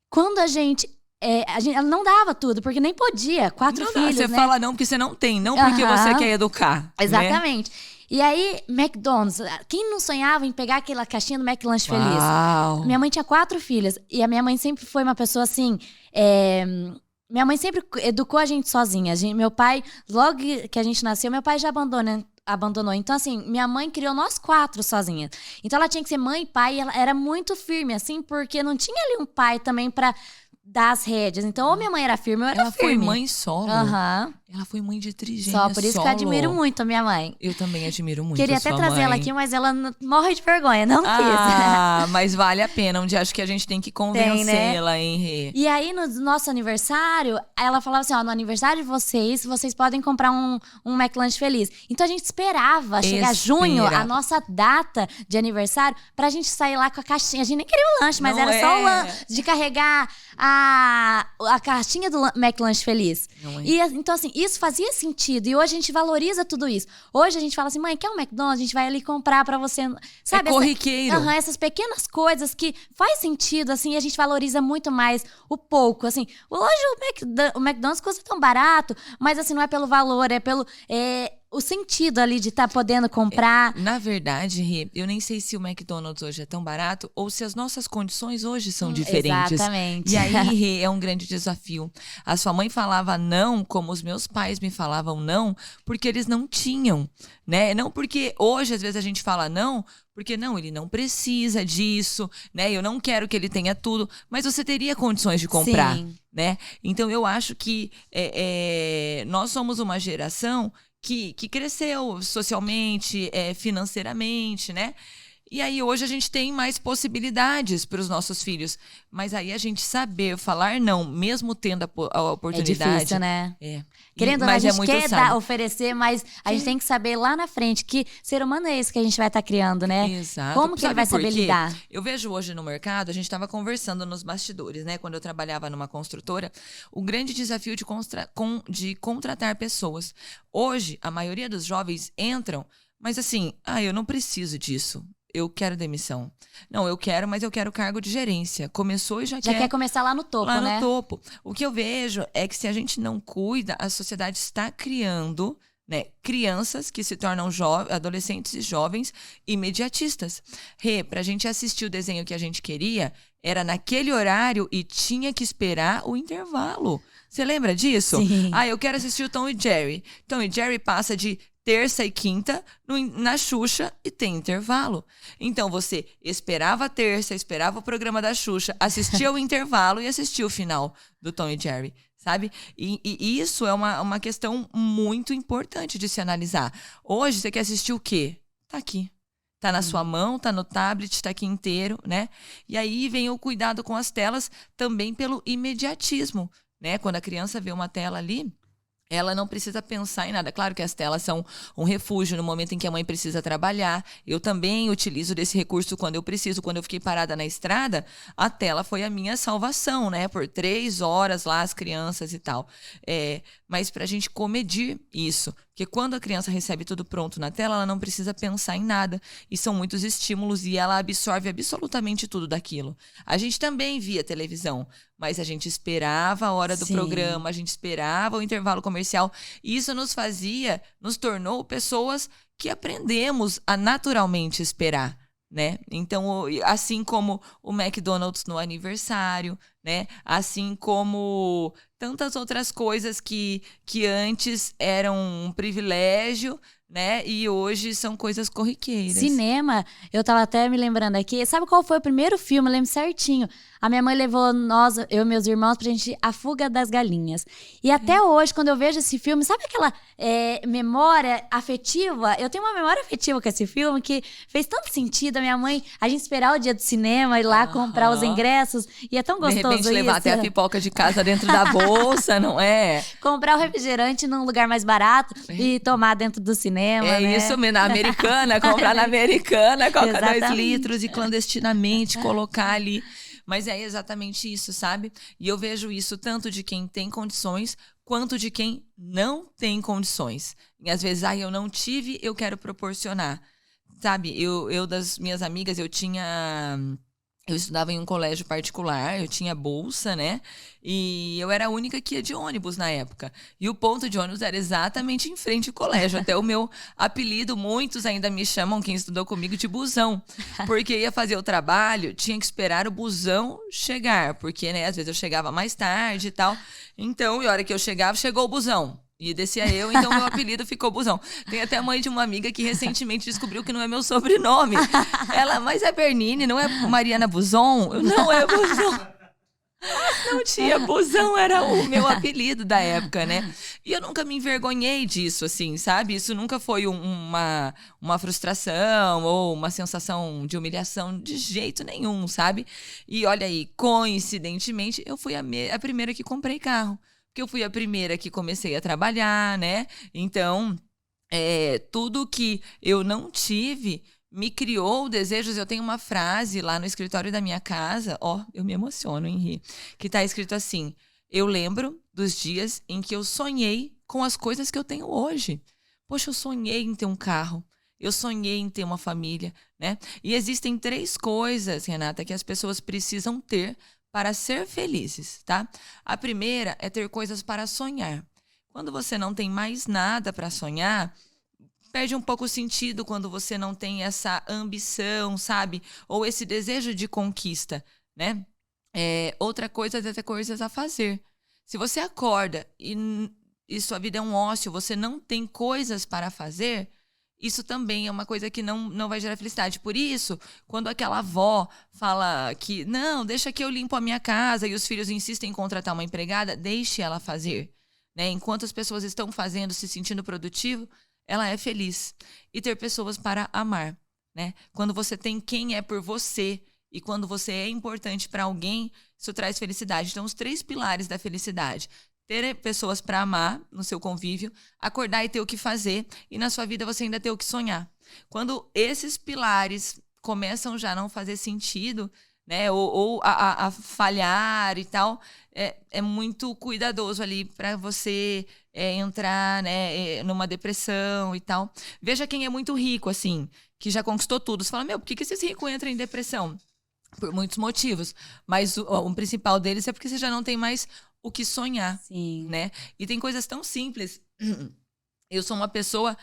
Speaker 1: quando a gente ela não dava tudo, porque nem podia. 4 filhos,
Speaker 2: você
Speaker 1: né?
Speaker 2: fala não porque você não tem, não porque você quer educar.
Speaker 1: Exatamente. Né? E aí, McDonald's. Quem não sonhava em pegar aquela caixinha do McLanche Feliz?
Speaker 2: Uau.
Speaker 1: Minha mãe tinha 4 filhas. E a minha mãe sempre foi uma pessoa assim... Minha mãe sempre educou a gente sozinha. Meu pai, logo que a gente nasceu, meu pai já abandonou. Então, assim, minha mãe criou nós 4 sozinhas. Então, ela tinha que ser mãe e pai. E ela era muito firme, assim, porque não tinha ali um pai também pra dar as rédeas. Então, ou minha mãe era firme, ou eu era firme.
Speaker 2: Ela foi mãe solo. Ela foi mãe de trigêmeas
Speaker 1: só. Por isso que eu admiro muito a minha mãe.
Speaker 2: Eu também admiro muito.
Speaker 1: Queria até trazer ela aqui, mas ela morre de vergonha. Não quis.
Speaker 2: Mas vale a pena. Um dia acho que a gente tem que convencê-la, né? Hein, Rê?
Speaker 1: E aí, no nosso aniversário, ela falava assim, no aniversário de vocês podem comprar um McLanche Feliz. Então, a gente esperava chegar junho, a nossa data de aniversário, pra gente sair lá com a caixinha. A gente nem queria o lanche, mas era só o lanche, de carregar a caixinha do McLanche Feliz. E, então, assim, isso fazia sentido. E hoje a gente valoriza tudo isso. Hoje a gente fala assim, mãe, quer um McDonald's? A gente vai ali comprar pra você. Sabe?
Speaker 2: Corriqueiro.
Speaker 1: Essas pequenas coisas que faz sentido, assim, e a gente valoriza muito mais o pouco, assim. Hoje o McDonald's custa tão barato, mas, assim, não é pelo valor, é pelo... o sentido ali de estar podendo comprar.
Speaker 2: Na verdade, Rê, eu nem sei se o McDonald's hoje é tão barato ou se as nossas condições hoje são diferentes.
Speaker 1: Exatamente.
Speaker 2: E aí, Rê, é um grande desafio. A sua mãe falava não, como os meus pais me falavam não, porque eles não tinham, né? Não porque hoje, às vezes, a gente fala não, porque não, ele não precisa disso, né? Eu não quero que ele tenha tudo, mas você teria condições de comprar,
Speaker 1: Sim.
Speaker 2: né? Então, eu acho que nós somos uma geração que cresceu socialmente, financeiramente, né? E aí hoje a gente tem mais possibilidades para os nossos filhos. Mas aí a gente saber falar não, mesmo tendo a oportunidade.
Speaker 1: É difícil, né? Querendo ou não, a gente quer oferecer, mas a gente tem que saber lá na frente que ser humano é esse que a gente vai estar criando, né?
Speaker 2: Exato.
Speaker 1: Como que ele vai saber lidar?
Speaker 2: Eu vejo hoje no mercado, a gente estava conversando nos bastidores, né? Quando eu trabalhava numa construtora, o grande desafio de contratar pessoas. Hoje, a maioria dos jovens entram, mas assim, eu não preciso disso. Eu quero demissão. Não, eu quero, mas eu quero cargo de gerência. Começou e já quer começar
Speaker 1: lá no topo, né?
Speaker 2: Lá no topo. O que eu vejo é que se a gente não cuida, a sociedade está criando, né, crianças que se tornam adolescentes e jovens imediatistas. Pra gente assistir o desenho que a gente queria, era naquele horário e tinha que esperar o intervalo. Você lembra disso?
Speaker 1: Sim.
Speaker 2: Eu quero assistir o Tom e Jerry. Tom e Jerry passa de terça e quinta na Xuxa e tem intervalo. Então, você esperava a terça, esperava o programa da Xuxa, assistia o intervalo e assistia o final do Tom e Jerry, sabe? E isso é uma questão muito importante de se analisar. Hoje, você quer assistir o quê? Tá aqui. Tá na sua mão, tá no tablet, tá aqui inteiro, né? E aí vem o cuidado com as telas também pelo imediatismo, né? Quando a criança vê uma tela ali, ela não precisa pensar em nada. Claro que as telas são um refúgio no momento em que a mãe precisa trabalhar. Eu também utilizo desse recurso quando eu preciso. Quando eu fiquei parada na estrada, a tela foi a minha salvação, né? Por 3 horas lá, as crianças e tal. Mas para a gente comedir isso. Porque quando a criança recebe tudo pronto na tela, ela não precisa pensar em nada. E são muitos estímulos e ela absorve absolutamente tudo daquilo. A gente também via televisão, mas a gente esperava a hora do programa, a gente esperava o intervalo comercial. E isso nos tornou pessoas que aprendemos a naturalmente esperar, né? Então, assim como o McDonald's no aniversário, né? Assim como tantas outras coisas que antes eram um privilégio, né? E hoje são coisas corriqueiras.
Speaker 1: Cinema, eu tava até me lembrando aqui. Sabe qual foi o primeiro filme? Eu lembro certinho. A minha mãe levou eu e meus irmãos, pra gente A Fuga das Galinhas. E até hoje, quando eu vejo esse filme, sabe aquela memória afetiva? Eu tenho uma memória afetiva com esse filme que fez tanto sentido. A minha mãe, a gente esperar o dia do cinema, ir lá comprar os ingressos. E é tão gostoso isso.
Speaker 2: De repente, levar até a pipoca de casa dentro da bolsa, não é?
Speaker 1: Comprar o refrigerante num lugar mais barato e tomar dentro do cinema, né?
Speaker 2: Isso mesmo, na Americana, comprar na Americana, colocar 2 litros e clandestinamente colocar ali. Mas é exatamente isso, sabe? E eu vejo isso tanto de quem tem condições, quanto de quem não tem condições. E às vezes, eu não tive, eu quero proporcionar. Sabe, eu das minhas amigas, eu estudava em um colégio particular, eu tinha bolsa, né? E eu era a única que ia de ônibus na época. E o ponto de ônibus era exatamente em frente ao colégio. Até o meu apelido, muitos ainda me chamam, quem estudou comigo, de busão. Porque ia fazer o trabalho, tinha que esperar o busão chegar. Porque, né, às vezes eu chegava mais tarde e tal. Então, e a hora que eu chegava, chegou o busão. E descia eu, então meu apelido ficou Busão. Tem até a mãe de uma amiga que recentemente descobriu que não é meu sobrenome. Ela, mas é Bernini, não é Mariana Buzon? Não é Buzon. Não tinha Busão, era o meu apelido da época, né? E eu nunca me envergonhei disso, assim, sabe? Isso nunca foi uma frustração ou uma sensação de humilhação de jeito nenhum, sabe? E olha aí, coincidentemente, eu fui a primeira que comprei carro. Porque eu fui a primeira que comecei a trabalhar, né? Então, tudo que eu não tive me criou desejos. Eu tenho uma frase lá no escritório da minha casa, eu me emociono em rir, que tá escrito assim: eu lembro dos dias em que eu sonhei com as coisas que eu tenho hoje. Poxa, eu sonhei em ter um carro. Eu sonhei em ter uma família, né? E existem 3 coisas, Renata, que as pessoas precisam ter para ser felizes, tá? A primeira é ter coisas para sonhar. Quando você não tem mais nada para sonhar, perde um pouco o sentido quando você não tem essa ambição, sabe? Ou esse desejo de conquista, né? Outra coisa é ter coisas a fazer. Se você acorda e sua vida é um ócio, você não tem coisas para fazer, isso também é uma coisa que não vai gerar felicidade. Por isso, quando aquela avó fala que, não, deixa que eu limpo a minha casa e os filhos insistem em contratar uma empregada, deixe ela fazer, né? Enquanto as pessoas estão fazendo, se sentindo produtivo, ela é feliz. E ter pessoas para amar, né? Quando você tem quem é por você e quando você é importante para alguém, isso traz felicidade. Então, os 3 pilares da felicidade: ter pessoas para amar no seu convívio, acordar e ter o que fazer, e na sua vida você ainda ter o que sonhar. Quando esses pilares começam já a não fazer sentido, né, ou a falhar e tal, é muito cuidadoso ali para você entrar, né, numa depressão e tal. Veja quem é muito rico, assim, que já conquistou tudo. Você fala, por que esses ricos entram em depressão? Por muitos motivos, mas o principal deles é porque você já não tem mais o que sonhar.
Speaker 1: Sim.
Speaker 2: Né? E tem coisas tão simples. Eu sou uma pessoa,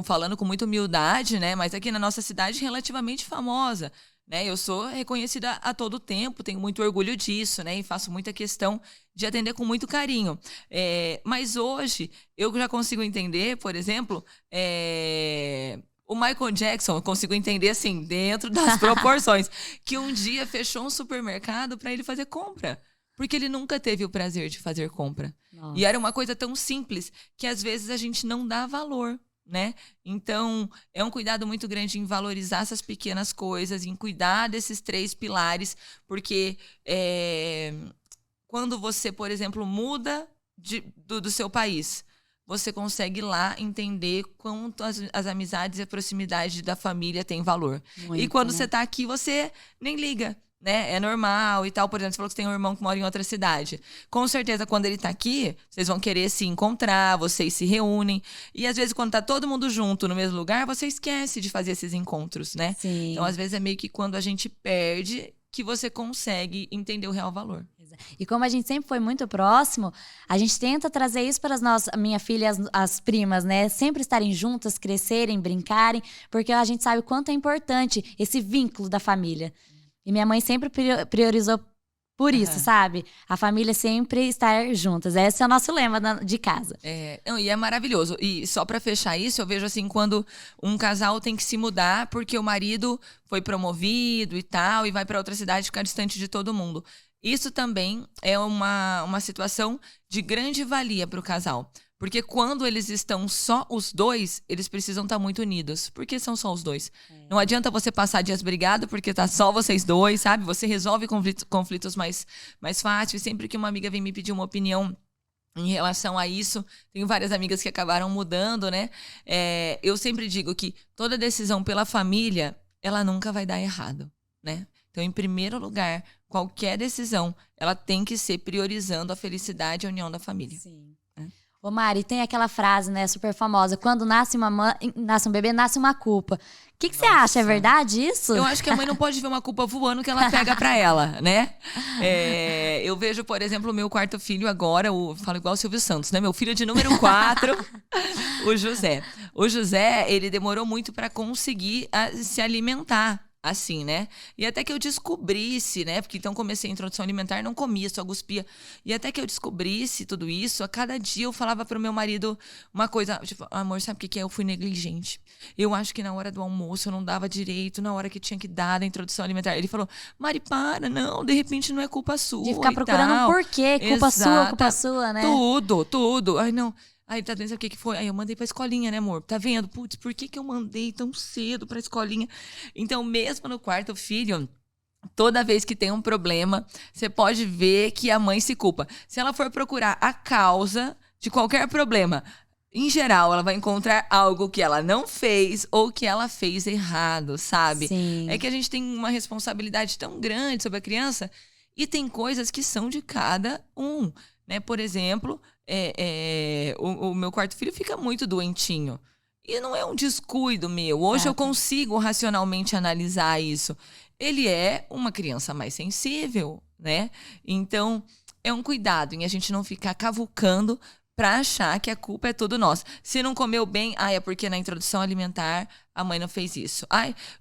Speaker 2: falando com muita humildade, né? Mas aqui na nossa cidade, relativamente famosa, né? Eu sou reconhecida a todo tempo, tenho muito orgulho disso, né? E faço muita questão de atender com muito carinho. Mas hoje, eu já consigo entender, por exemplo, o Michael Jackson, eu consigo entender assim, dentro das proporções, que um dia fechou um supermercado para ele fazer compra. Porque ele nunca teve o prazer de fazer compra. Nossa. E era uma coisa tão simples que às vezes a gente não dá valor, né? Então, é um cuidado muito grande em valorizar essas pequenas coisas, em cuidar desses 3 pilares, porque quando você, por exemplo, muda do seu país, você consegue lá entender quanto as amizades e a proximidade da família têm valor.
Speaker 1: Muito,
Speaker 2: e quando
Speaker 1: né?
Speaker 2: você tá aqui, você nem liga, né? É normal e tal. Por exemplo, você falou que você tem um irmão que mora em outra cidade. Com certeza, quando ele tá aqui, vocês vão querer se encontrar, vocês se reúnem. E às vezes, quando tá todo mundo junto no mesmo lugar, você esquece de fazer esses encontros, né?
Speaker 1: Sim.
Speaker 2: Então, às vezes, é meio que quando a gente perde que você consegue entender o real valor.
Speaker 1: E como a gente sempre foi muito próximo, a gente tenta trazer isso para a minha filha e as primas, né? Sempre estarem juntas, crescerem, brincarem, porque a gente sabe o quanto é importante esse vínculo da família. E minha mãe sempre priorizou por isso, sabe? A família sempre estar juntas. Esse é o nosso lema de casa.
Speaker 2: E é maravilhoso. E só pra fechar isso, eu vejo assim, quando um casal tem que se mudar porque o marido foi promovido e tal, e vai pra outra cidade ficar distante de todo mundo. Isso também é uma situação de grande valia pro casal. Porque quando eles estão só os dois, eles precisam estar muito unidos. Porque são só os dois. Não adianta você passar dias brigado porque tá só vocês dois, sabe? Você resolve conflitos mais fácil. E sempre que uma amiga vem me pedir uma opinião em relação a isso, tenho várias amigas que acabaram mudando, né? Eu sempre digo que toda decisão pela família, ela nunca vai dar errado, né? Então, em primeiro lugar, qualquer decisão, ela tem que ser priorizando a felicidade e a união da família.
Speaker 1: Sim. Ô Mari, tem aquela frase, né, super famosa, quando nasce um bebê, nasce uma culpa. O que você acha? É verdade isso?
Speaker 2: Eu acho que a mãe não pode ver uma culpa voando que ela pega pra ela, né? Eu vejo, por exemplo, o meu quarto filho agora, falo igual o Silvio Santos, né? Meu filho de número 4, o José. O José, ele demorou muito pra conseguir se alimentar. Assim, né? E até que eu descobrisse, né? Porque então comecei a introdução alimentar, não comia, só cuspia. E até que eu descobrisse tudo isso, a cada dia eu falava pro meu marido uma coisa, tipo, amor, sabe o que é? Eu fui negligente. Eu acho que na hora do almoço eu não dava direito, na hora que tinha que dar a introdução alimentar. Ele falou, Mari, para, não, de repente não é culpa sua.
Speaker 1: De ficar procurando um porquê, culpa sua, né?
Speaker 2: Tudo. Ai, não. Aí tá dizendo o que foi? Aí eu mandei pra escolinha, né, amor? Tá vendo? Putz, por que eu mandei tão cedo pra escolinha? Então, mesmo no quarto filho, toda vez que tem um problema, você pode ver que a mãe se culpa. Se ela for procurar a causa de qualquer problema, em geral, ela vai encontrar algo que ela não fez ou que ela fez errado, sabe?
Speaker 1: Sim.
Speaker 2: É que a gente tem uma responsabilidade tão grande sobre a criança e tem coisas que são de cada um, né? Por exemplo, o meu quarto filho fica muito doentinho. E não é um descuido meu. Hoje eu consigo racionalmente analisar isso. Ele é uma criança mais sensível, né? Então, é um cuidado em a gente não ficar cavucando pra achar que a culpa é tudo nossa. Se não comeu bem, é porque na introdução alimentar a mãe não fez isso.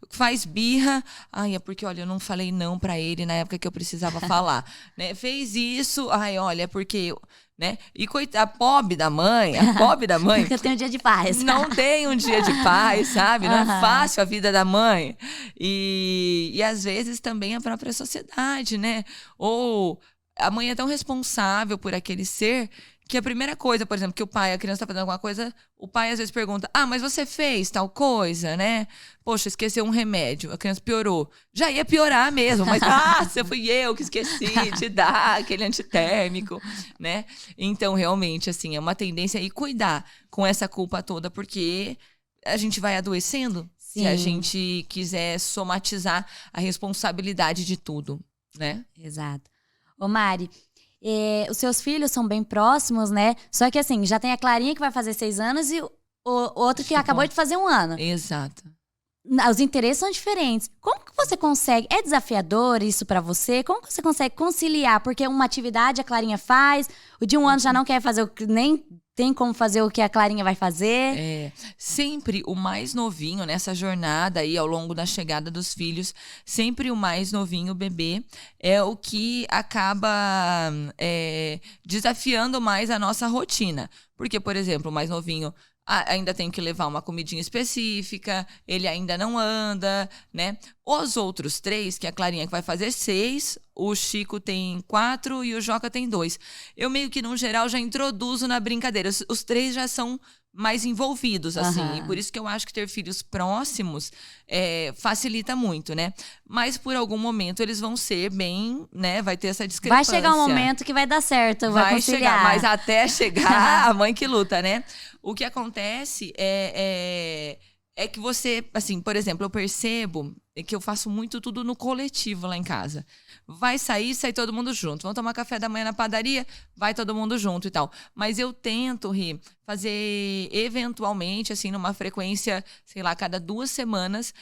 Speaker 2: Faz birra, é porque, olha, eu não falei não pra ele na época que eu precisava falar. Né? Fez isso, olha, é porque... Né? E a pobre da mãe,
Speaker 1: Nunca tem um dia de paz.
Speaker 2: Não tem um dia de paz, sabe? Não é fácil a vida da mãe. E às vezes também a própria sociedade, né? Ou a mãe é tão responsável por aquele ser que a primeira coisa, por exemplo, que a criança tá fazendo alguma coisa, o pai às vezes pergunta, mas você fez tal coisa, né? Poxa, esqueceu um remédio, a criança piorou. Já ia piorar mesmo, mas, fui eu que esqueci de dar aquele antitérmico, né? Então, realmente, assim, é uma tendência aí cuidar com essa culpa toda, porque a gente vai adoecendo. Sim. Se a gente quiser somatizar a responsabilidade de tudo, né?
Speaker 1: Exato. Ô Mari, os seus filhos são bem próximos, né? Só que assim, já tem a Clarinha que vai fazer 6 anos e o outro que acabou de fazer 1 ano.
Speaker 2: Exato.
Speaker 1: Os interesses são diferentes. Como que você consegue? É desafiador isso pra você? Como que você consegue conciliar? Porque uma atividade a Clarinha faz, o de 1 ano já não quer fazer nem tem como fazer o que a Clarinha vai fazer.
Speaker 2: Sempre o mais novinho nessa jornada aí ao longo da chegada dos filhos, sempre o mais novinho, o bebê, é o que acaba desafiando mais a nossa rotina. Porque, por exemplo, o mais novinho ainda tem que levar uma comidinha específica, ele ainda não anda, né? Os outros 3, que a Clarinha que vai fazer 6, o Chico tem 4 e o Joca tem 2. Eu meio que, no geral, já introduzo na brincadeira. Os 3 já são mais envolvidos, assim. E por isso que eu acho que ter filhos próximos facilita muito, né? Mas por algum momento eles vão ser bem, né? Vai ter essa discrepância.
Speaker 1: Vai chegar um momento que vai dar certo, vai conciliar.
Speaker 2: Chegar, mas até chegar, a mãe que luta, né? O que acontece é que você, assim, por exemplo, eu percebo que eu faço muito tudo no coletivo lá em casa. Vai sair, sai todo mundo junto. Vamos tomar café da manhã na padaria, vai todo mundo junto e tal. Mas eu tento, fazer eventualmente, assim, numa frequência, sei lá, cada 2 semanas,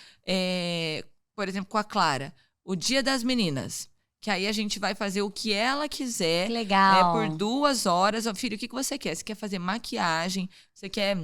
Speaker 2: por exemplo, com a Clara, o Dia das Meninas. Que aí a gente vai fazer o que ela quiser.
Speaker 1: Que legal.
Speaker 2: Por 2 horas. Filho, o que você quer? Você quer fazer maquiagem? Você quer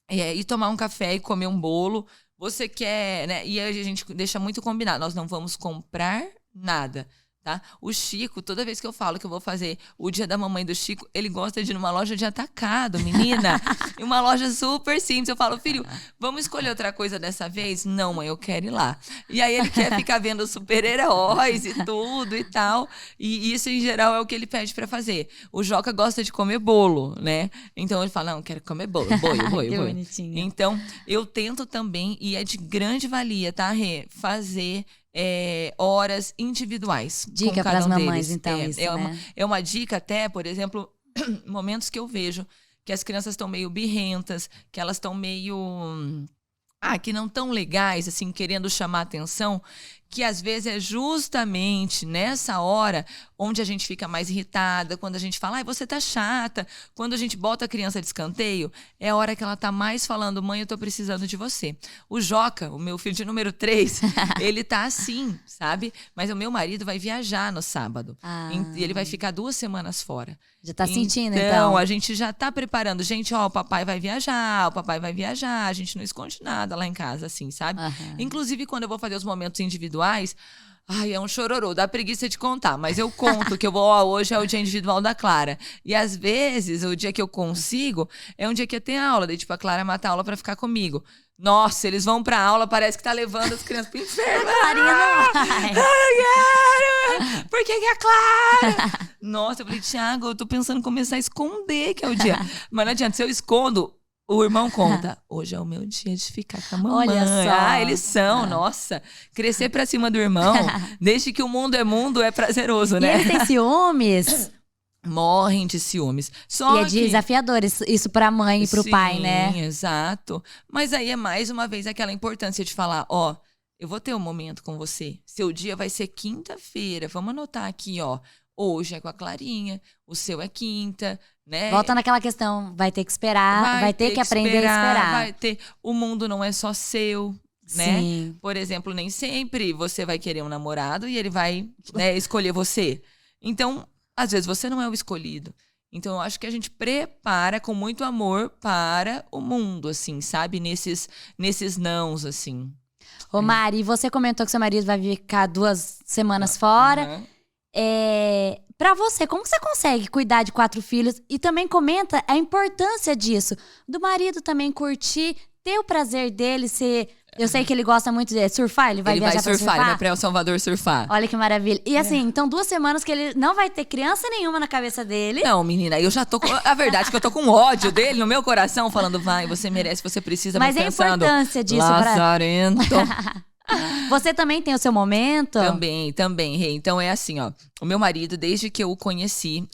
Speaker 2: ir tomar um café e comer um bolo? Você quer, né? E a gente deixa muito combinado. Nós não vamos comprar nada, tá? O Chico, toda vez que eu falo que eu vou fazer o dia da mamãe do Chico, ele gosta de ir numa loja de atacado, menina. E uma loja super simples. Eu falo, filho, vamos escolher outra coisa dessa vez? Não, mãe, eu quero ir lá. E aí ele quer ficar vendo super-heróis e tudo e tal. E isso, em geral, é o que ele pede pra fazer. O Joca gosta de comer bolo, né? Então ele fala, não, eu quero comer bolo. Boio.
Speaker 1: Que bonitinho.
Speaker 2: Então, eu tento também, e é de grande valia, tá, Rê? Fazer horas individuais.
Speaker 1: Dica para as mamães, então, isso, né?
Speaker 2: É uma dica até, por exemplo, momentos que eu vejo que as crianças estão meio birrentas, que elas estão meio... que não tão legais, assim, querendo chamar atenção, que às vezes é justamente nessa hora onde a gente fica mais irritada, quando a gente fala, você tá chata, quando a gente bota a criança de escanteio, é a hora que ela tá mais falando, mãe, eu tô precisando de você. O Joca, o meu filho de número 3, ele tá assim, sabe? Mas o meu marido vai viajar no sábado, e ele vai ficar 2 semanas fora.
Speaker 1: Já tá sentindo, então?
Speaker 2: Então, a gente já tá preparando. Gente, o papai vai viajar, a gente não esconde nada lá em casa, assim, sabe? Inclusive, quando eu vou fazer os momentos individuais, é um chororô, dá preguiça de contar, mas eu conto que eu vou, hoje é o dia individual da Clara. E às vezes, o dia que eu consigo, é um dia que eu tenho aula, daí tipo, a Clara mata a aula pra ficar comigo. Nossa, eles vão pra aula, parece que tá levando as crianças pro inferno.
Speaker 1: Clarinha não vai.
Speaker 2: Por que a Clara? Nossa, eu falei, Thiago, eu tô pensando em começar a esconder que é o dia. Mas não adianta, se eu escondo, o irmão conta. Hoje é o meu dia de ficar com a mamãe.
Speaker 1: Olha só.
Speaker 2: Eles são, nossa. Crescer pra cima do irmão, desde que o mundo é prazeroso, né?
Speaker 1: E eles têm ciúmes?
Speaker 2: Morrem de ciúmes. Só
Speaker 1: e é desafiador isso pra mãe e pro pai, né?
Speaker 2: Sim, exato. Mas aí é mais uma vez aquela importância de falar, eu vou ter um momento com você. Seu dia vai ser quinta-feira. Vamos anotar aqui, hoje é com a Clarinha, o seu é quinta, né?
Speaker 1: Volta naquela questão, vai ter que esperar, vai ter que aprender a esperar.
Speaker 2: Vai ter, o mundo não é só seu, né?
Speaker 1: Sim.
Speaker 2: Por exemplo, nem sempre você vai querer um namorado e ele vai, né, escolher você. Então, às vezes você não é o escolhido. Então, eu acho que a gente prepara com muito amor para o mundo, assim, sabe? Nesses nãos, assim.
Speaker 1: Ô, Mari, você comentou que seu marido vai ficar 2 semanas fora. Pra você, como você consegue cuidar de 4 filhos? E também comenta a importância disso. Do marido também curtir, ter o prazer dele ser... Eu sei que ele gosta muito de surfar, ele vai viajar pra surfar.
Speaker 2: Ele vai para El Salvador surfar.
Speaker 1: Olha que maravilha. E assim, então 2 semanas que ele não vai ter criança nenhuma na cabeça dele.
Speaker 2: Não, menina, eu já tô com... A verdade é que eu tô com ódio dele no meu coração, falando, vai, você merece, você precisa,
Speaker 1: mas é a importância disso
Speaker 2: Lazarento.
Speaker 1: Você também tem o seu momento?
Speaker 2: Também, Rê. Então é assim, o meu marido, desde que eu o conheci,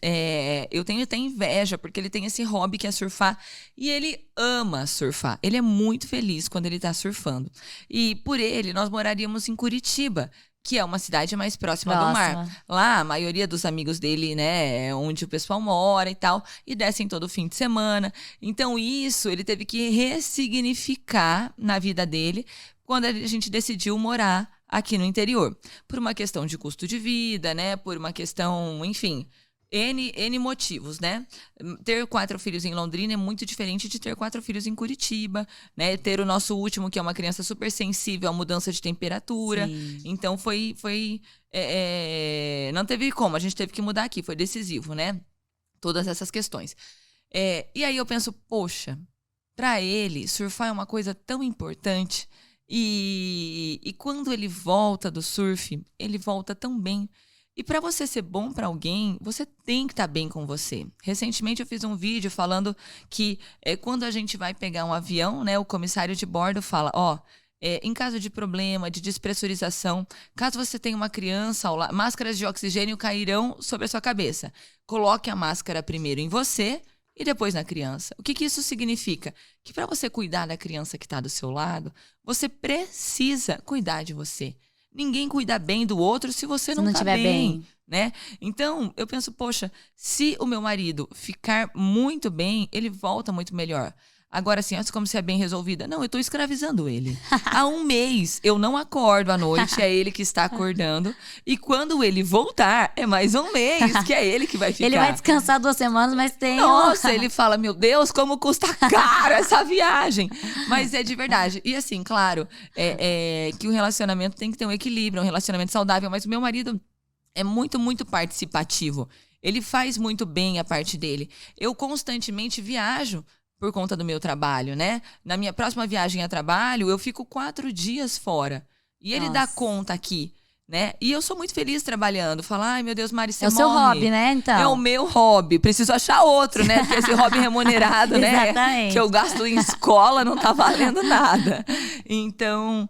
Speaker 2: eu tenho até inveja, porque ele tem esse hobby que é surfar, e ele ama surfar. Ele é muito feliz quando ele tá surfando. E por ele, nós moraríamos em Curitiba, que é uma cidade mais próxima do mar. Lá, a maioria dos amigos dele, né, é onde o pessoal mora e tal, e descem todo fim de semana. Então isso, ele teve que ressignificar na vida dele, quando a gente decidiu morar aqui no interior. Por uma questão de custo de vida, né? Por uma questão, enfim, N motivos, né? Ter 4 filhos em Londrina é muito diferente de ter 4 filhos em Curitiba, né? Ter o nosso último, que é uma criança super sensível à mudança de temperatura.
Speaker 1: Sim.
Speaker 2: Então, não teve como, a gente teve que mudar aqui, foi decisivo, né? Todas essas questões. E aí eu penso, poxa, para ele, surfar é uma coisa tão importante. E quando ele volta do surf, ele volta tão bem. E para você ser bom para alguém, você tem que estar bem com você. Recentemente eu fiz um vídeo falando que quando a gente vai pegar um avião, né, o comissário de bordo fala, em caso de problema, de despressurização, caso você tenha uma criança, máscaras de oxigênio cairão sobre a sua cabeça. Coloque a máscara primeiro em você e depois na criança. O que isso significa? Que para você cuidar da criança que está do seu lado, você precisa cuidar de você. Ninguém cuida bem do outro se você não estiver bem, né? Então, eu penso, poxa, se o meu marido ficar muito bem, ele volta muito melhor. Agora, assim, como se é bem resolvida. Não, eu tô escravizando ele. Há um mês, eu não acordo à noite, é ele que está acordando. E quando ele voltar, é mais um mês, que é ele que vai ficar.
Speaker 1: Ele vai descansar 2 semanas, mas tem...
Speaker 2: Nossa, ele fala, meu Deus, como custa caro essa viagem. Mas é de verdade. E assim, claro, que o relacionamento tem que ter um equilíbrio, um relacionamento saudável. Mas o meu marido é muito, muito participativo. Ele faz muito bem a parte dele. Eu constantemente viajo por conta do meu trabalho, né? Na minha próxima viagem a trabalho, eu fico 4 dias fora. E ele dá conta aqui, né? E eu sou muito feliz trabalhando. Falar, ai meu Deus, Mari, você morre.
Speaker 1: É o seu hobby, né, então?
Speaker 2: É o meu hobby. Preciso achar outro, né? Porque esse hobby remunerado, né?
Speaker 1: Exatamente.
Speaker 2: Que eu gasto em escola não tá valendo nada. Então,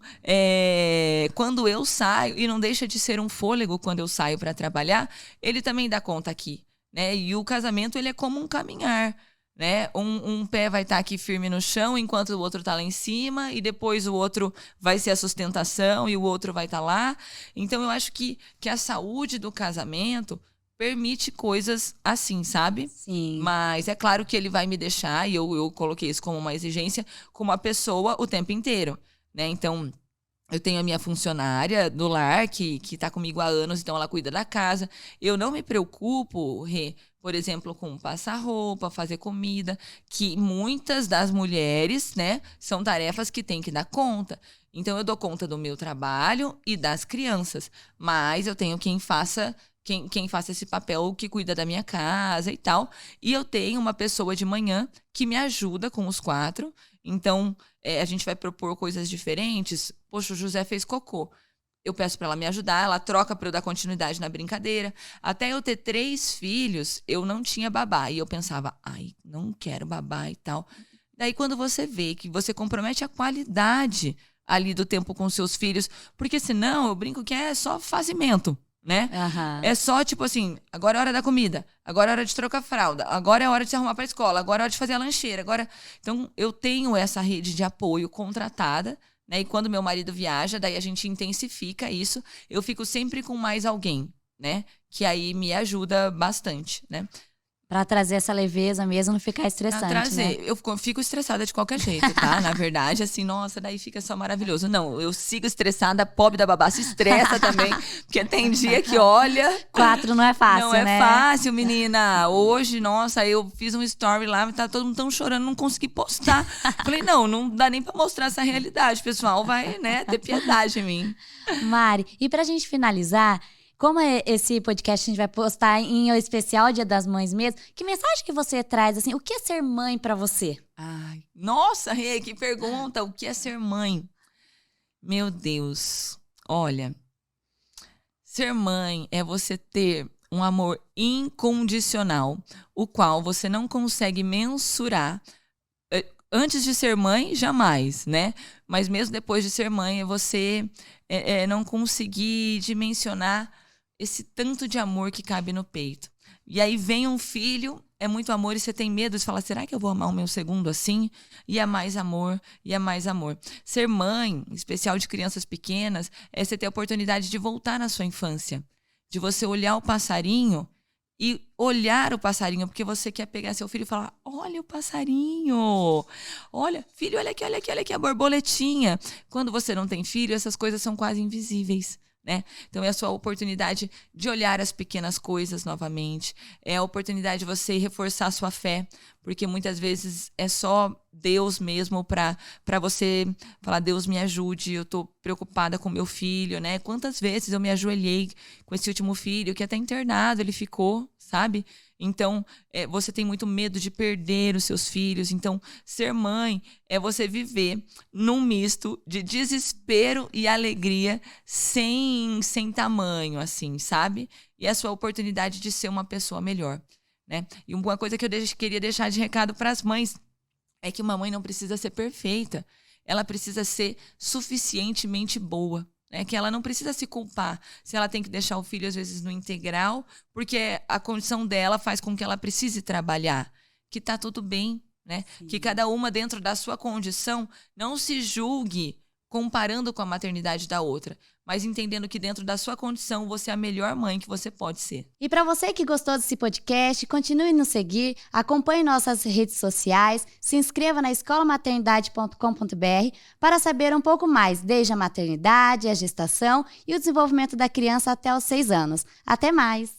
Speaker 2: quando eu saio, e não deixa de ser um fôlego quando eu saio para trabalhar, ele também dá conta aqui, né? E o casamento, ele é como um caminhar, né? Um pé vai estar aqui firme no chão enquanto o outro está lá em cima, e depois o outro vai ser a sustentação e o outro vai estar lá. Então eu acho que a saúde do casamento permite coisas assim, sabe?
Speaker 1: Sim.
Speaker 2: Mas é claro que ele vai me deixar, e eu coloquei isso como uma exigência, como uma pessoa o tempo inteiro, né? Então, eu tenho a minha funcionária do lar, que está comigo há anos, então ela cuida da casa. Eu não me preocupo, por exemplo, com passar roupa, fazer comida, que muitas das mulheres, né, são tarefas que tem que dar conta. Então, eu dou conta do meu trabalho e das crianças, mas eu tenho quem faça esse papel, que cuida da minha casa e tal. E eu tenho uma pessoa de manhã que me ajuda com os 4. Então, a gente vai propor coisas diferentes. Poxa, o José fez cocô. Eu peço para ela me ajudar, ela troca para eu dar continuidade na brincadeira. Até eu ter 3 filhos, eu não tinha babá. E eu pensava, ai, não quero babá e tal. Daí, quando você vê que você compromete a qualidade ali do tempo com seus filhos, porque senão, eu brinco que é só fazimento, né?
Speaker 1: Uhum.
Speaker 2: É só tipo assim, agora é hora da comida, agora é hora de trocar fralda, agora é hora de se arrumar para a escola, agora é hora de fazer a lancheira, agora... Então, eu tenho essa rede de apoio contratada, né? E quando meu marido viaja, daí a gente intensifica isso. Eu fico sempre com mais alguém, né? Que aí me ajuda bastante, né?
Speaker 1: Pra trazer essa leveza mesmo, não ficar estressante, né?
Speaker 2: Eu fico estressada de qualquer jeito, tá? Na verdade, assim, nossa, daí fica só maravilhoso. Não, eu sigo estressada, a pobre da babá se estressa também, porque tem dia que, olha...
Speaker 1: 4 não é fácil,
Speaker 2: não
Speaker 1: né?
Speaker 2: Não é fácil, menina. Hoje, nossa, eu fiz um story lá, tá todo mundo tão chorando, não consegui postar. Falei, não dá nem pra mostrar essa realidade, pessoal. Vai, né, ter piedade em mim.
Speaker 1: Mari, e pra gente finalizar... Como esse podcast a gente vai postar em especial Dia das Mães mesmo, que mensagem que você traz, assim, o que é ser mãe pra você?
Speaker 2: Ai, nossa, Rê, que pergunta, o que é ser mãe? Meu Deus, olha, ser mãe é você ter um amor incondicional, o qual você não consegue mensurar. Antes de ser mãe, jamais, né? Mas mesmo depois de ser mãe, é você não conseguir dimensionar esse tanto de amor que cabe no peito. E aí vem um filho, é muito amor, e você tem medo de falar, será que eu vou amar o meu segundo assim? E é mais amor, e é mais amor. Ser mãe, em especial de crianças pequenas, é você ter a oportunidade de voltar na sua infância. De você olhar o passarinho e olhar o passarinho, porque você quer pegar seu filho e falar, olha o passarinho, olha, filho, olha aqui, a borboletinha. Quando você não tem filho, essas coisas são quase invisíveis, né? Então é a sua oportunidade de olhar as pequenas coisas novamente, é a oportunidade de você reforçar a sua fé, porque muitas vezes é só Deus mesmo para você falar, Deus me ajude, eu tô preocupada com meu filho, né? Quantas vezes eu me ajoelhei com esse último filho, que até internado ele ficou, sabe? Então, você tem muito medo de perder os seus filhos. Então, ser mãe é você viver num misto de desespero e alegria sem tamanho, assim, sabe? E a sua oportunidade de ser uma pessoa melhor, né? E uma coisa que eu queria deixar de recado para as mães é que uma mãe não precisa ser perfeita. Ela precisa ser suficientemente boa. Que ela não precisa se culpar se ela tem que deixar o filho, às vezes, no integral, porque a condição dela faz com que ela precise trabalhar. Que tá tudo bem, né? Que cada uma, dentro da sua condição, não se julgue comparando com a maternidade da outra, mas entendendo que dentro da sua condição você é a melhor mãe que você pode ser.
Speaker 1: E para você que gostou desse podcast, continue nos seguir, acompanhe nossas redes sociais, se inscreva na escolamaternidade.com.br para saber um pouco mais, desde a maternidade, a gestação e o desenvolvimento da criança até os 6 anos. Até mais!